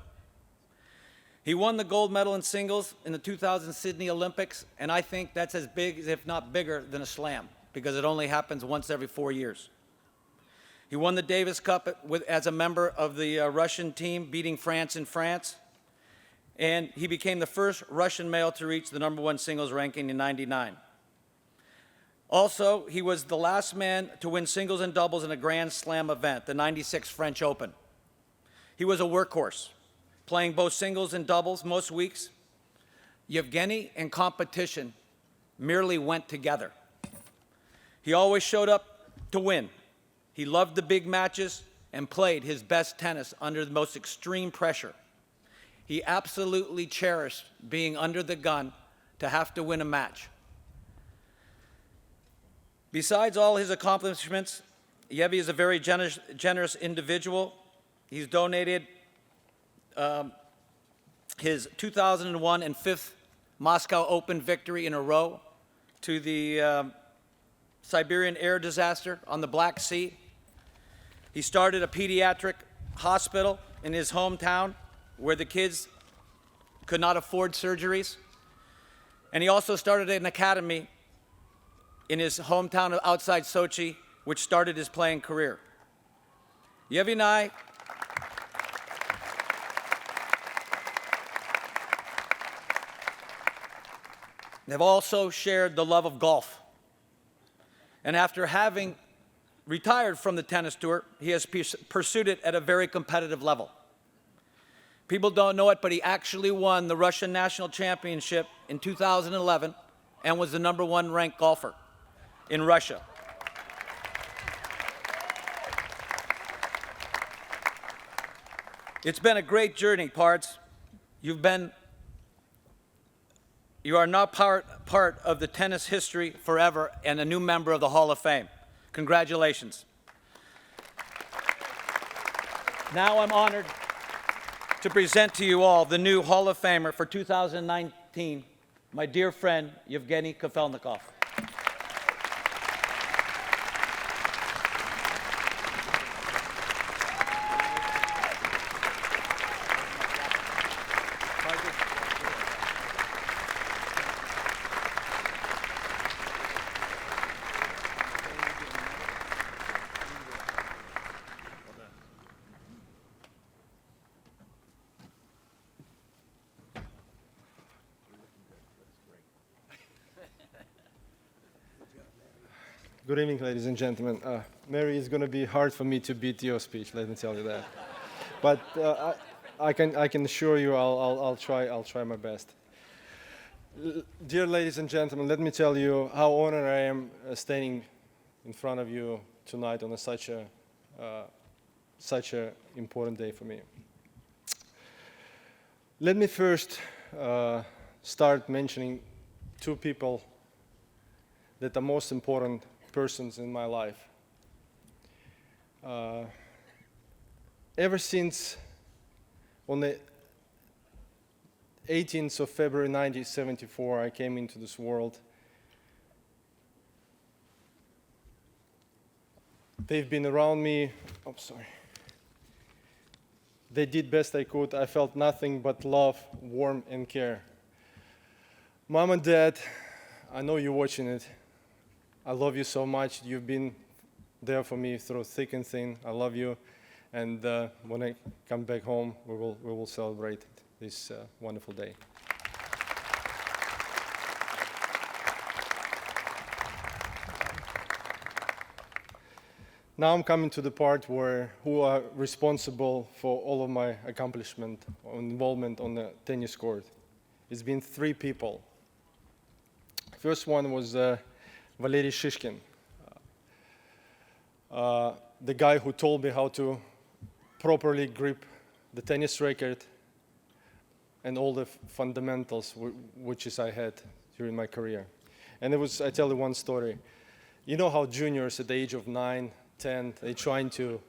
He won the gold medal in singles in the 2000 Sydney Olympics, and I think that's as big, if not bigger, than a slam, because it only happens once every 4 years. He won the Davis Cup as a member of the Russian team, beating France in France, and he became the first Russian male to reach the #1 singles ranking in '99. Also, he was the last man to win singles and doubles in a Grand Slam event, the '96 French Open. He was a workhorse, playing both singles and doubles most weeks. Yevgeny and competition merely went together. He always showed up to win. He loved the big matches and played his best tennis under the most extreme pressure. He absolutely cherished being under the gun to have to win a match. Besides all his accomplishments, Yevy is a very generous individual. He's donated his 2001 and 5th Moscow Open victory in a row to the Siberian air disaster on the Black Sea. He started a pediatric hospital in his hometown where the kids could not afford surgeries. And he also started an academy in his hometown outside Sochi, which started his playing career. Yevgeny and I have also shared the love of golf. And after having retired from the tennis tour, he has pursued it at a very competitive level. People don't know it, but he actually won the Russian National Championship in 2011 and was the #1 ranked golfer in Russia. It's been a great journey, Pards. You are now part of the tennis history forever and a new member of the Hall of Fame. Congratulations. Now I'm honored to present to you all the new Hall of Famer for 2019, my dear friend, Yevgeny Kafelnikov. Good evening, ladies and gentlemen. Mary, it's going to be hard for me to beat your speech. Let me tell you that. But I can assure you, I'll try my best. Dear ladies and gentlemen, let me tell you how honored I am standing in front of you tonight on such a important day for me. Let me first start mentioning 2 people that are most important persons in my life. Ever since on the 18th of February 1974, I came into this world. They've been around me. Oh, sorry. They did best I could. I felt nothing but love, warmth, and care. Mom and Dad, I know you're watching it. I love you so much. You've been there for me through thick and thin. I love you. And when I come back home, we will celebrate this wonderful day. Now I'm coming to the part who are responsible for all of my accomplishment or involvement on the tennis court. It's been 3 people. First one was Valery Shishkin, the guy who told me how to properly grip the tennis racket and all the fundamentals which I had during my career. And I tell you one story. You know how juniors at the age of 9, 10, they're trying to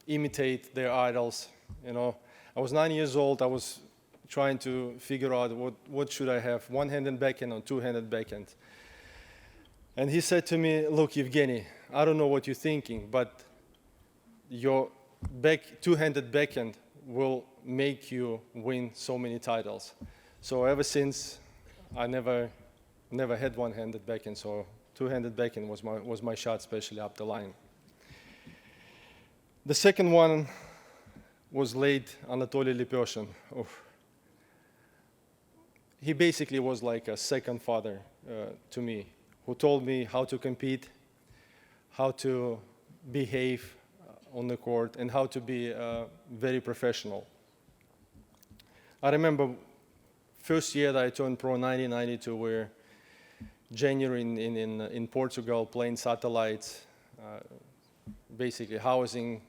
imitate their idols. You know, I was 9 years old. I was trying to figure out what should I have, one-handed backhand or two-handed backhand. And he said to me, look, Yevgeny, I don't know what you're thinking, but your two-handed backhand will make you win so many titles. So ever since, I never had one-handed backhand, so two-handed backhand was my shot, especially up the line. The second one was late Anatoly Lepeshin. He basically was like a second father to me, who told me how to compete, how to behave on the court, and how to be very professional. I remember first year that I turned pro, 1992, where January in Portugal, playing satellites, basically housing,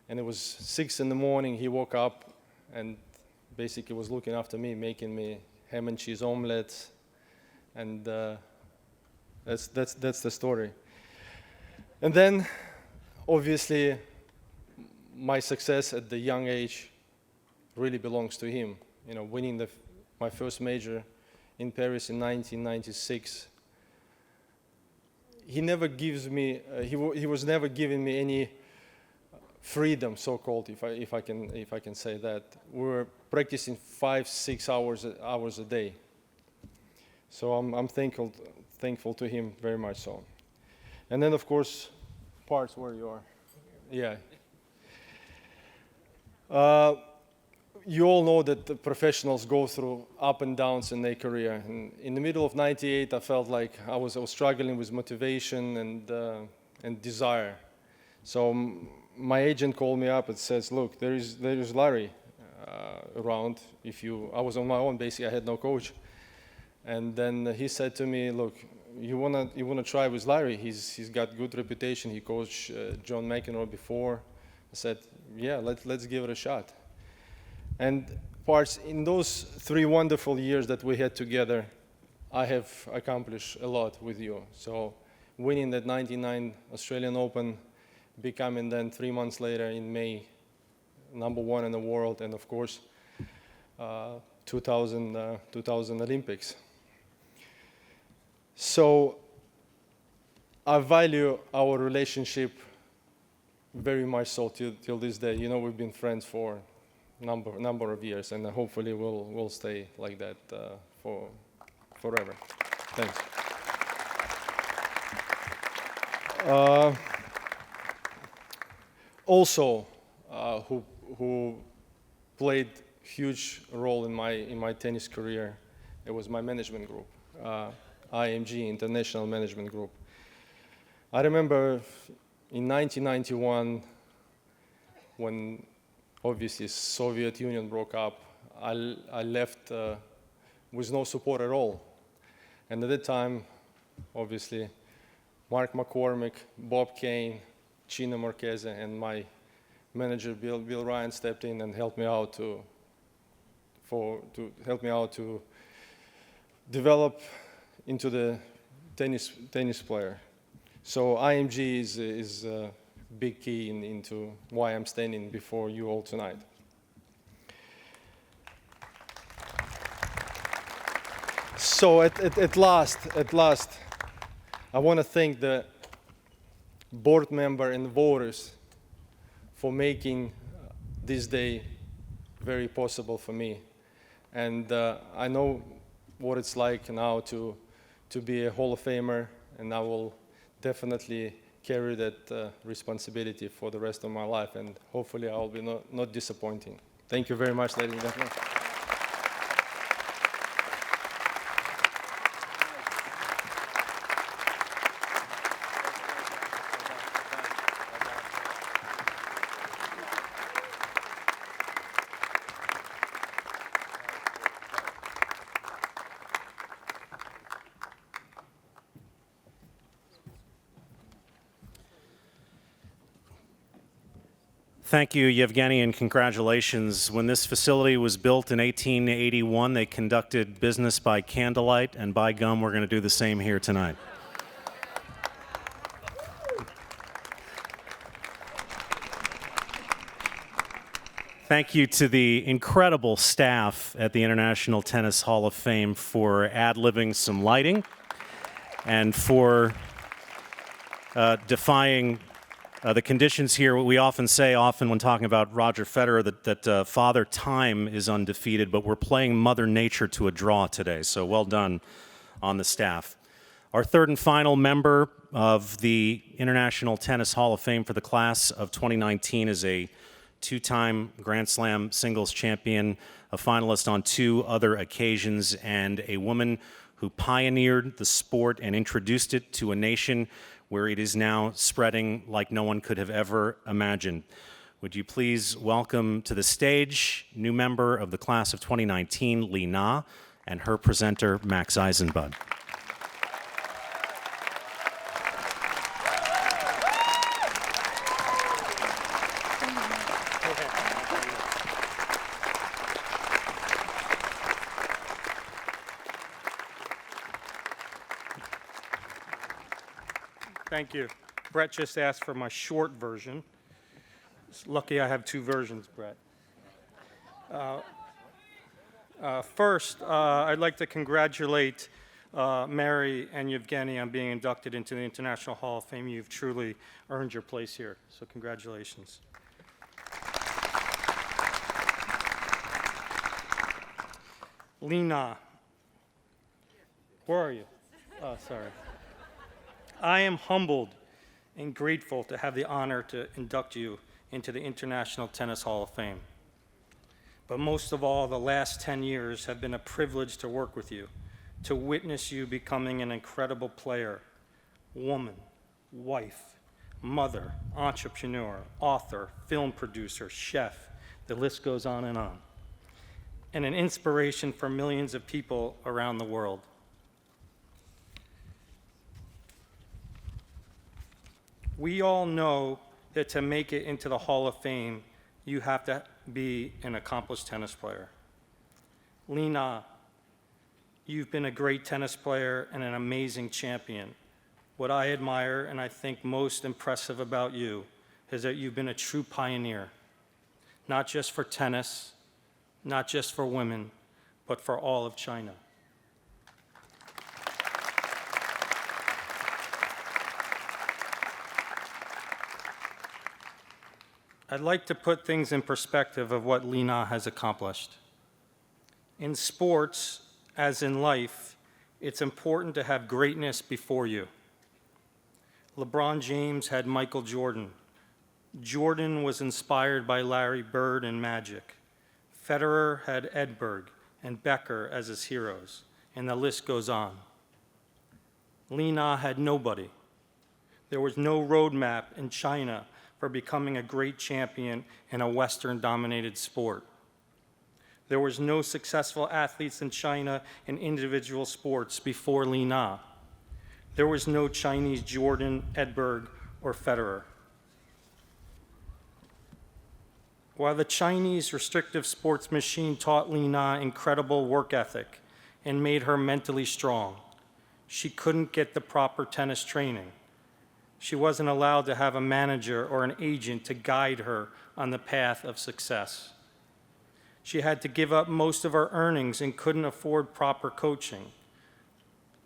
and it was 6 in the morning. He woke up and basically was looking after me, making me ham and cheese omelets, and that's the story. And then, obviously, my success at the young age really belongs to him. You know, winning my first major in Paris in 1996. He never gives me. He was never giving me any freedom, so-called, if I can say that. We were practicing 5-6 hours a day. So I'm thankful to him very much so. And then, of course, parts where you are. Yeah. You all know that the professionals go through up and downs in their career. And in the middle of '98, I felt like I was struggling with motivation and desire. So my agent called me up and says, "Look, there is Larry around. I was on my own, basically. I had no coach." And then he said to me, "Look, you wanna try with Larry? He's got good reputation. He coached John McEnroe before." I said, "Yeah, let's give it a shot." And parts in those 3 wonderful years that we had together, I have accomplished a lot with you. So winning that '99 Australian Open, becoming then 3 months later in May, #1 in the world, and of course 2000 Olympics. So I value our relationship very much so till this day. You know, we've been friends for number of years, and hopefully we'll stay like that for forever. Thanks. Also, who played huge role in my tennis career, it was my management group, IMG, International Management Group. I remember in 1991, when obviously Soviet Union broke up, I left with no support at all. And at that time, obviously, Mark McCormick, Bob Kane, Chino Marchese, and my manager Bill Ryan stepped in and helped me out to develop into the tennis player. So IMG is a big key into why I'm standing before you all tonight. So at last, I want to thank the board member and voters for making this day very possible for me. And I know what it's like now to be a Hall of Famer, and I will definitely carry that responsibility for the rest of my life, and hopefully I'll be not disappointing. Thank you very much, ladies and gentlemen. Thank you, Yevgeny, and congratulations. When this facility was built in 1881, they conducted business by candlelight, and by gum, we're going to do the same here tonight. Thank you to the incredible staff at the International Tennis Hall of Fame for ad-libbing some lighting and for defying the conditions here. We often say, when talking about Roger Federer, that Father Time is undefeated, but we're playing Mother Nature to a draw today, so well done on the staff. Our third and final member of the International Tennis Hall of Fame for the class of 2019 is a two-time Grand Slam singles champion, a finalist on 2 other occasions, and a woman who pioneered the sport and introduced it to a nation where it is now spreading like no one could have ever imagined. Would you please welcome to the stage new member of the class of 2019, Li Na, and her presenter, Max Eisenbud. Thank you. Brett just asked for my short version. It's lucky I have 2 versions, Brett. First, I'd like to congratulate Mary and Yevgeny on being inducted into the International Hall of Fame. You've truly earned your place here, so congratulations. Li Na, where are you? Oh, sorry. I am humbled and grateful to have the honor to induct you into the International Tennis Hall of Fame. But most of all, the last 10 years have been a privilege to work with you, to witness you becoming an incredible player, woman, wife, mother, entrepreneur, author, film producer, chef, the list goes on, and an inspiration for millions of people around the world. We all know that to make it into the Hall of Fame, you have to be an accomplished tennis player. Li Na, you've been a great tennis player and an amazing champion. What I admire and I think most impressive about you is that you've been a true pioneer, not just for tennis, not just for women, but for all of China. I'd like to put things in perspective of what Li Na has accomplished. In sports, as in life, it's important to have greatness before you. LeBron James had Michael Jordan. Jordan was inspired by Larry Bird and Magic. Federer had Edberg and Becker as his heroes, and the list goes on. Li Na had nobody. There was no roadmap in China for becoming a great champion in a Western-dominated sport. There was no successful athletes in China in individual sports before Li Na. There was no Chinese Jordan, Edberg, or Federer. While the Chinese restrictive sports machine taught Li Na incredible work ethic and made her mentally strong, She couldn't get the proper tennis training. She wasn't allowed to have a manager or an agent to guide her on the path of success. She had to give up most of her earnings and couldn't afford proper coaching.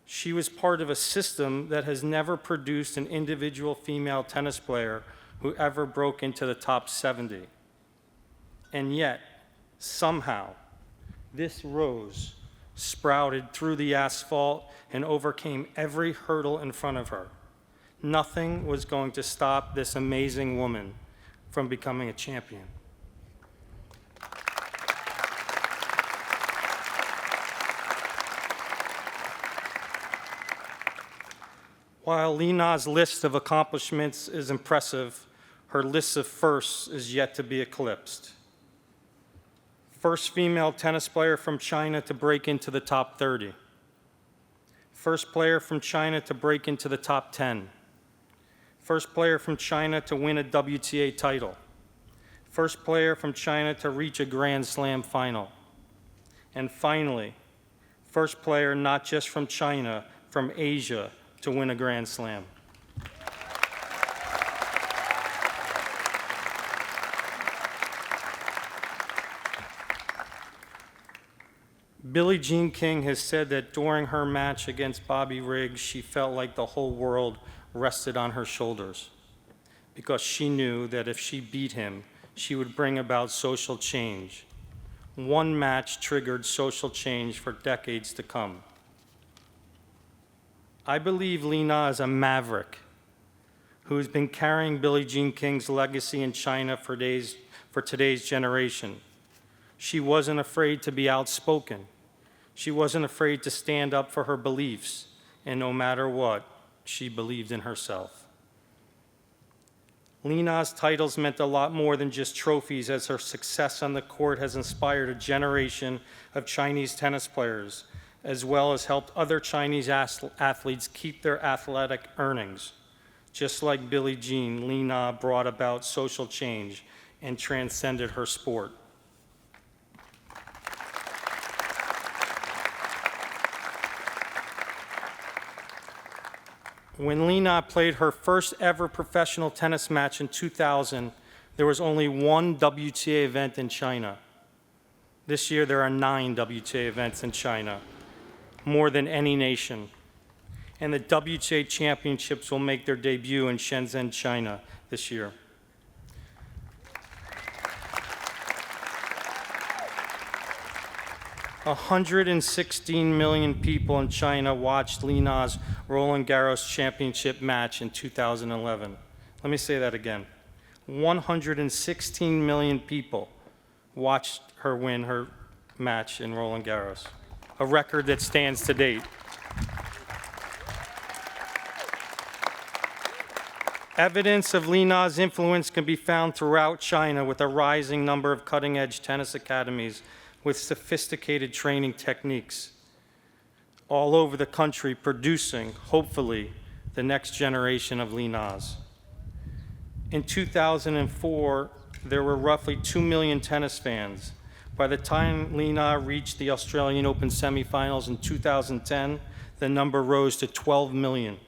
She was part of a system that has never produced an individual female tennis player who ever broke into the top 70. And yet, somehow, this rose sprouted through the asphalt and overcame every hurdle in front of her. Nothing was going to stop this amazing woman from becoming a champion. While Li Na's list of accomplishments is impressive, her list of firsts is yet to be eclipsed. First female tennis player from China to break into the top 30. First player from China to break into the top 10. First player from China to win a WTA title. First player from China to reach a Grand Slam final. And finally, first player not just from China, from Asia, to win a Grand Slam. Billie Jean King has said that during her match against Bobby Riggs, she felt like the whole world rested on her shoulders because she knew that if she beat him, she would bring about social change. One match triggered social change for decades to come. I believe Li Na is a maverick who has been carrying Billie Jean King's legacy in China for today's generation. She wasn't afraid to be outspoken. She wasn't afraid to stand up for her beliefs, and no matter what, she believed in herself. Li Na's titles meant a lot more than just trophies, as her success on the court has inspired a generation of Chinese tennis players, as well as helped other Chinese athletes keep their athletic earnings. Just like Billie Jean, Li Na brought about social change and transcended her sport. When Li Na played her first ever professional tennis match in 2000, there was only one WTA event in China. This year, there are 9 WTA events in China, more than any nation. And the WTA championships will make their debut in Shenzhen, China this year. $116 million people in China watched Li Na's Roland Garros championship match in 2011. Let me say that again. 116 million people watched her win her match in Roland Garros, a record that stands to date. Evidence of Li Na's influence can be found throughout China with a rising number of cutting-edge tennis academies with sophisticated training techniques all over the country, producing, hopefully, the next generation of Li Nas. In 2004, there were roughly 2 million tennis fans. By the time Li Na reached the Australian Open semifinals in 2010, the number rose to 12 million.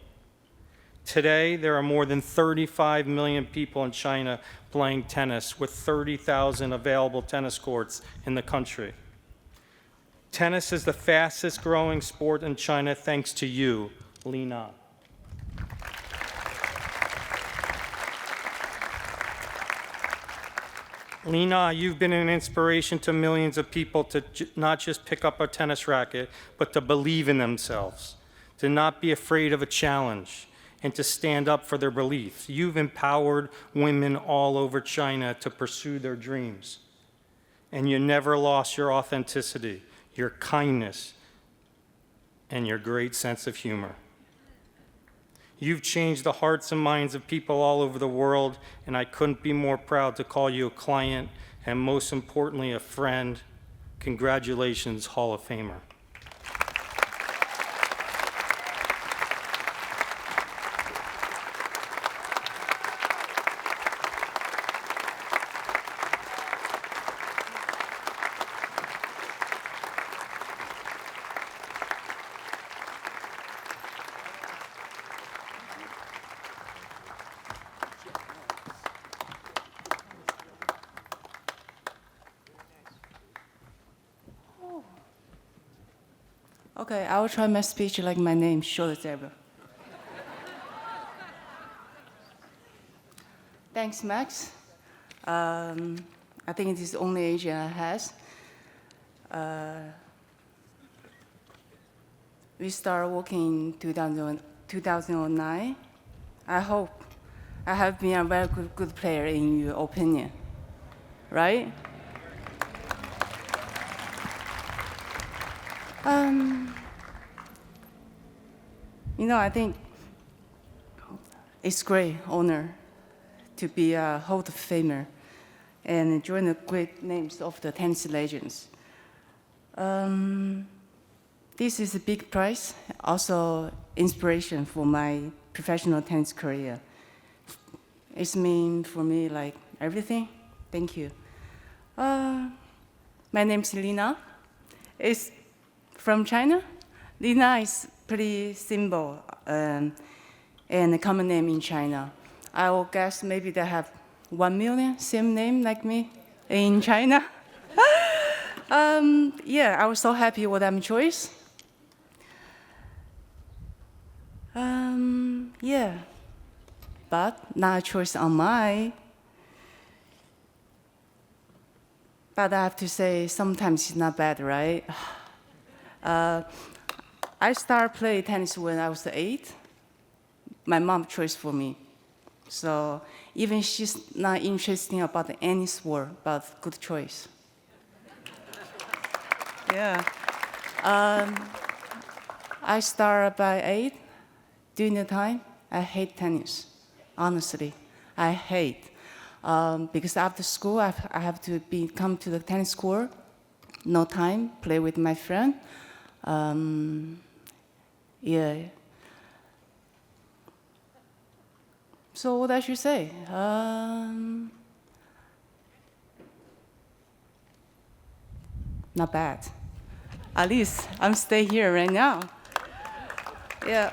Today, there are more than 35 million people in China playing tennis, with 30,000 available tennis courts in the country. Tennis is the fastest growing sport in China thanks to you, Li Na. Li Na, you've been an inspiration to millions of people to not just pick up a tennis racket, but to believe in themselves, to not be afraid of a challenge, and to stand up for their beliefs. You've empowered women all over China to pursue their dreams. And you never lost your authenticity, your kindness, and your great sense of humor. You've changed the hearts and minds of people all over the world, and I couldn't be more proud to call you a client, and most importantly, a friend. Congratulations, Hall of Famer. Okay, I will try my speech like my name, short as ever. Thanks, Max. I think it is the only age I has. We started working in 2009. I hope I have been a very good player in your opinion, right? I think it's great honor to be a Hall of Famer and join the great names of the tennis legends. This is a big prize, also inspiration for my professional tennis career. It's mean for me like everything. Thank you. My name is Lina. It's from China. Lina is pretty simple and a common name in China. I will guess maybe they have 1 million same name like me in China. Yeah, I was so happy with that choice. Yeah, but not a choice on mine. But I have to say, sometimes it's not bad, right? I started playing tennis when I was 8. My mom chose for me. So even she's not interested about any sport, but good choice. Yeah. I started by 8. During the time, I hate tennis. Honestly, I hate. Because after school, I have to come to the tennis court. No time, play with my friend. Yeah. So what I should say? Not bad. At least I'm staying here right now. Yeah.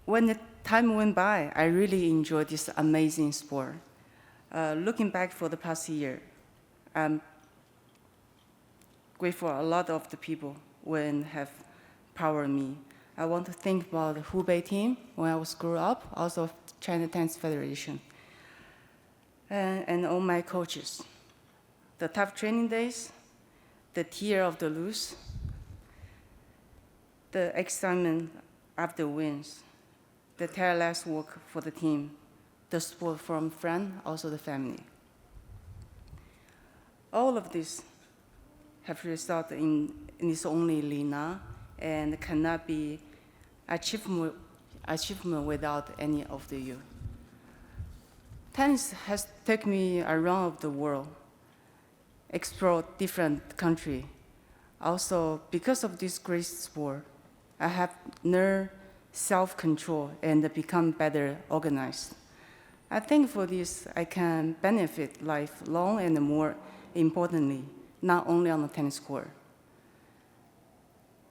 When the time went by, I really enjoyed this amazing sport. Looking back for the past year, I'm grateful a lot of the people when have powered me. I want to think about the Hubei team when I was grew up, also China Tennis Federation, and all my coaches. The tough training days, the tear of the lose, the excitement after wins, the tireless work for the team, the support from friends, also the family. All of this have resulted in this only Lina and cannot be achievement without any of you. Tennis has taken me around the world, explored different countries. Also, because of this great sport, I have learned self-control and become better organized. I think for this, I can benefit lifelong and more importantly, not only on the tennis court.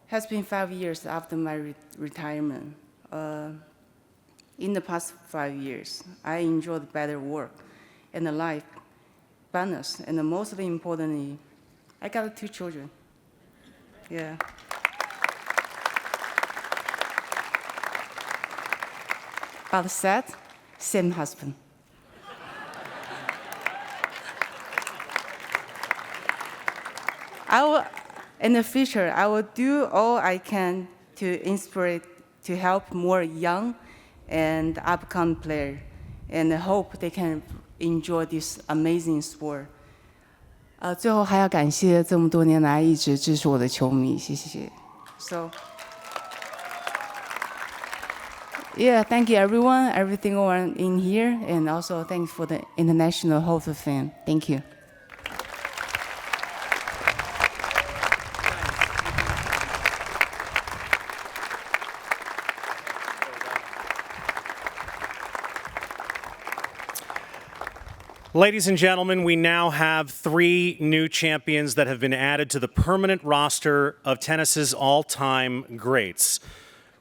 It has been 5 years after my retirement. In the past 5 years, I enjoyed better work and the life balance, and mostly importantly, I got 2 children. Yeah. But sad, same husband. In the future, I will do all I can to inspire, to help more young and upcoming players, and I hope they can enjoy this amazing sport. 最后还要感谢这么多年来一直支持我的球迷，谢谢。So, yeah, thank you everyone, everyone in here, and also thanks for the International Hall of Fame. Thank you. Ladies and gentlemen, we now have 3 new champions that have been added to the permanent roster of tennis's all-time greats.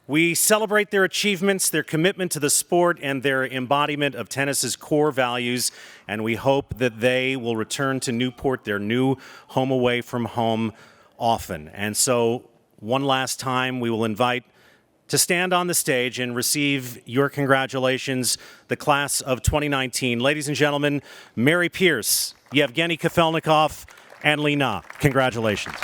We celebrate their achievements, their commitment to the sport, and their embodiment of tennis's core values, and we hope that they will return to Newport, their new home away from home, often. And so, one last time, we will invite to stand on the stage and receive your congratulations, the class of 2019. Ladies and gentlemen, Mary Pierce, Yevgeny Kafelnikov, and Lee Na. Congratulations.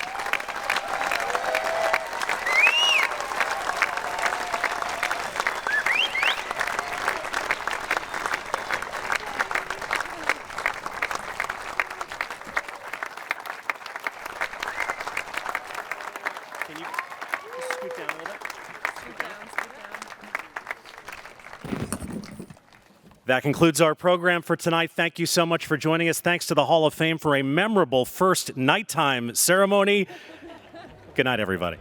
Can you just scoot down a little bit? That concludes our program for tonight. Thank you so much for joining us. Thanks to the Hall of Fame for a memorable first nighttime ceremony. Good night, everybody.